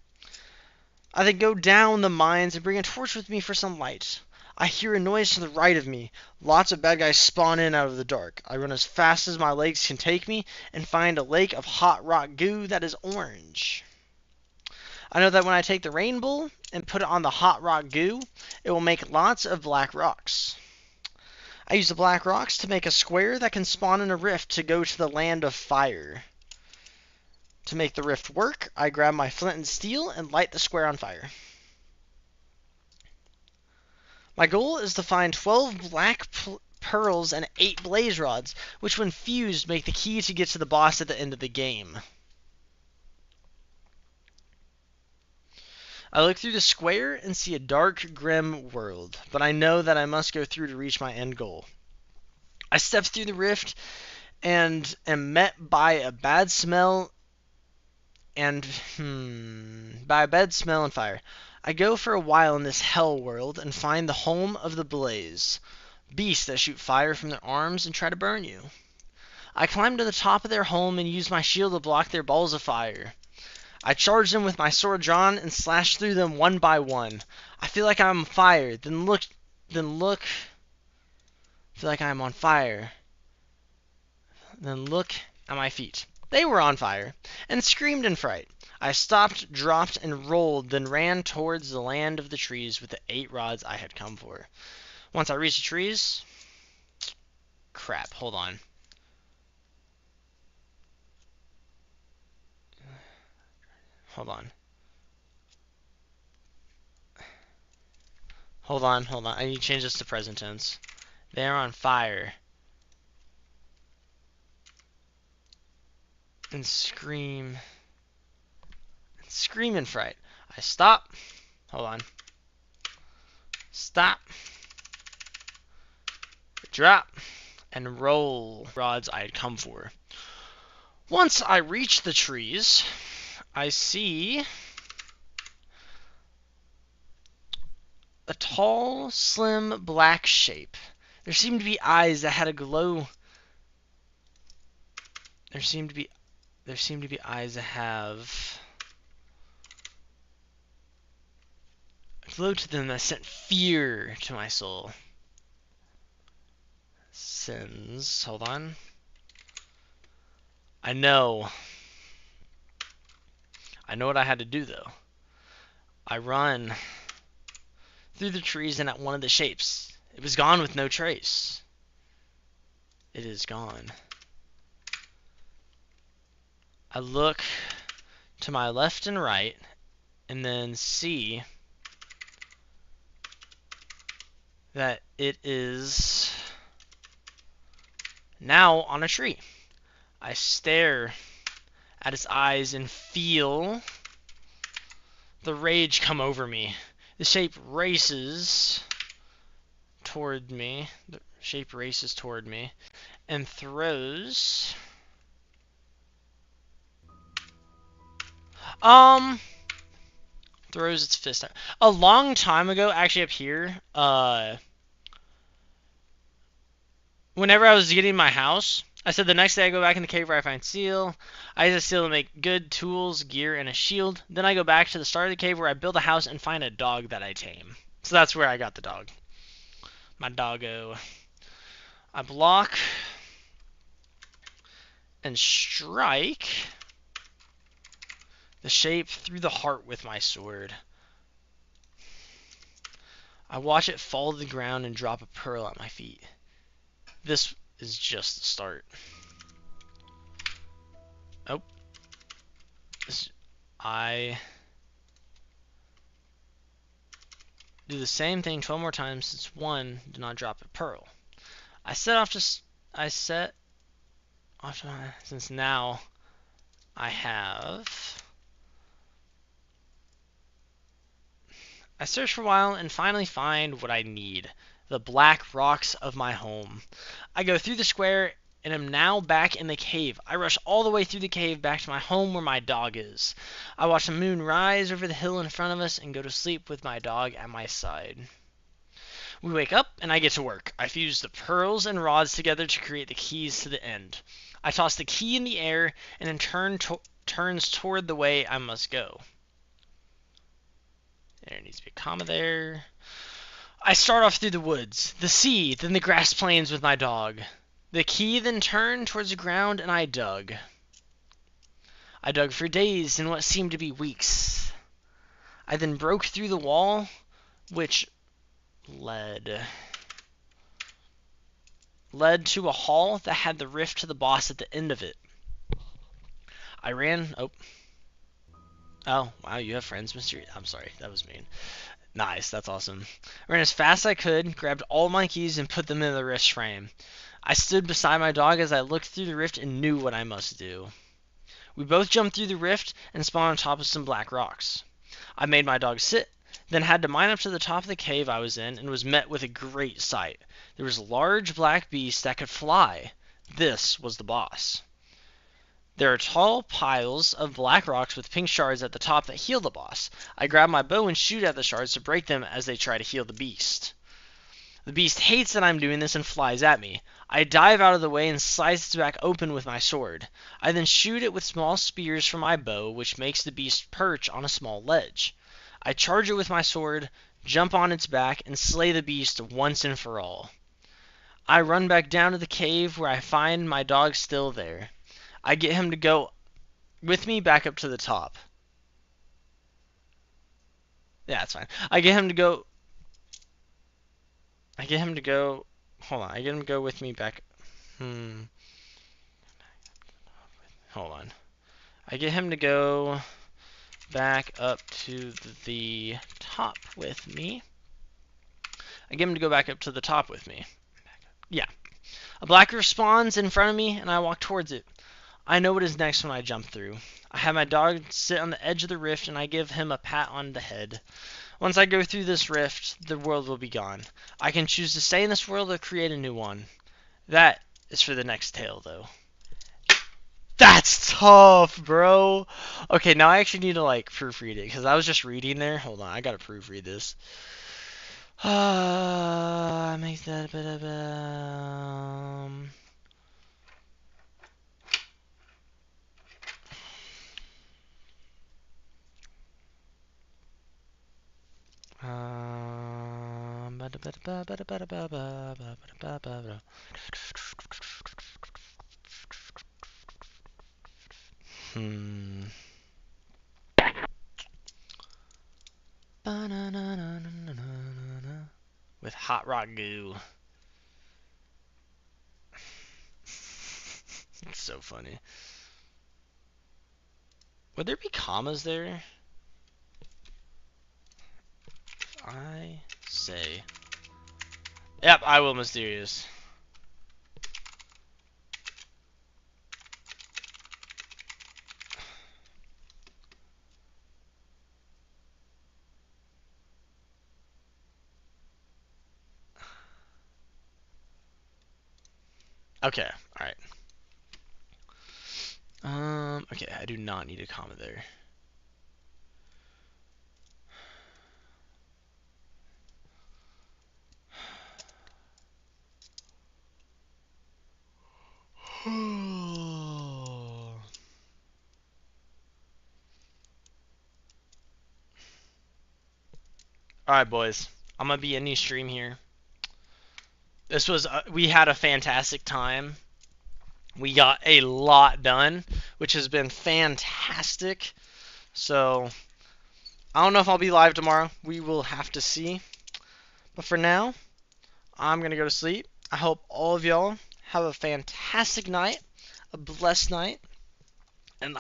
I then go down the mines and bring a torch with me for some light. I hear a noise to the right of me. Lots of bad guys spawn in out of the dark. I run as fast as my legs can take me and find a lake of hot rock goo that is orange. I know that when I take the rainbow and put it on the hot rock goo, it will make lots of black rocks. I use the black rocks to make a square that can spawn in a rift to go to the land of fire. To make the rift work, I grab my flint and steel and light the square on fire. My goal is to find 12 black pearls and 8 blaze rods, which when fused make the key to get to the boss at the end of the game. I look through the square and see a dark, grim world, but I know that I must go through to reach my end goal. I step through the rift and am met by a bad smell and fire. I go for a while in this hell world and find the home of the blaze, beasts that shoot fire from their arms and try to burn you. I climb to the top of their home and use my shield to block their balls of fire. I charge them with my sword drawn and slash through them one by one. I feel like I'm on fire, then look, feel like I'm on fire. Then look at my feet. They were on fire, and screamed in fright. I stopped, dropped, and rolled, then ran towards the land of the trees with the 8 rods I had come for. Once I reached the trees... Crap, hold on. Hold on. Hold on. I need to change this to present tense. They're on fire. And scream. And scream in fright. I stop. Hold on. Stop. Drop. And roll rods I had come for. Once I reach the trees, I see a tall, slim, black shape. There seemed to be eyes that had a glow. There seemed to be eyes that have a glow to them that sent fear to my soul. Sins. Hold on. I know what I had to do though. I run through the trees and at one of the shapes. It was gone with no trace. It is gone. I look to my left and right and then see that it is now on a tree. I stare at its eyes and feel the rage come over me. The shape races toward me. And throws its fist out. A long time ago, actually up here, whenever I was getting my house, I said the next day I go back in the cave where I find steel. I use the steel to make good tools, gear, and a shield. Then I go back to the start of the cave where I build a house and find a dog that I tame. So that's where I got the dog. My doggo. I block and strike the shape through the heart with my sword. I watch it fall to the ground and drop a pearl at my feet. This is just the start. Oh. I do the same thing 12 more times since one did not drop a pearl. Since now I have. I search for a while and finally find what I need. The black rocks of my home. I go through the square and am now back in the cave. I rush all the way through the cave back to my home where my dog is. I watch the moon rise over the hill in front of us and go to sleep with my dog at my side. We wake up and I get to work. I fuse the pearls and rods together to create the keys to the end. I toss the key in the air and in turn turns toward the way I must go. There needs to be a comma there. I start off through the woods, the sea, then the grass plains with my dog. The key then turned towards the ground and I dug. I dug for days in what seemed to be weeks. I then broke through the wall, which led to a hall that had the rift to the boss at the end of it. I ran. Oh, wow, you have friends, Mr. I'm sorry, that was mean. Nice, that's awesome. I ran as fast as I could, grabbed all my keys, and put them in the wrist frame. I stood beside my dog as I looked through the rift and knew what I must do. We both jumped through the rift and spawned on top of some black rocks. I made my dog sit, then had to mine up to the top of the cave I was in and was met with a great sight. There was a large black beast that could fly. This was the boss. There are tall piles of black rocks with pink shards at the top that heal the boss. I grab my bow and shoot at the shards to break them as they try to heal the beast. The beast hates that I'm doing this and flies at me. I dive out of the way and slice its back open with my sword. I then shoot it with small spears from my bow, which makes the beast perch on a small ledge. I charge it with my sword, jump on its back, and slay the beast once and for all. I run back down to the cave where I find my dog still there. I get him to go with me back up to the top. Yeah, that's fine. I get him to go. Hold on. I get him to go with me back. Hold on. I get him to go back up to the top with me. Yeah. A black rift spawns in front of me, and I walk towards it. I know what is next when I jump through. I have my dog sit on the edge of the rift, and I give him a pat on the head. Once I go through this rift, the world will be gone. I can choose to stay in this world or create a new one. That is for the next tale, though. That's tough, bro. Okay, now I actually need to, proofread it, because I was just reading there. Hold on, I gotta proofread this. Make that a bit of Hmm. With hot rock goo. It's so funny. Would there be commas there? I say. Yep, I will mysterious. Okay, alright. Okay, I do not need a comma there. Alright, boys. I'm gonna be ending stream here. This was, we had a fantastic time. We got a lot done, which has been fantastic. So, I don't know if I'll be live tomorrow. We will have to see. But for now, I'm going to go to sleep. I hope all of y'all have a fantastic night, a blessed night, and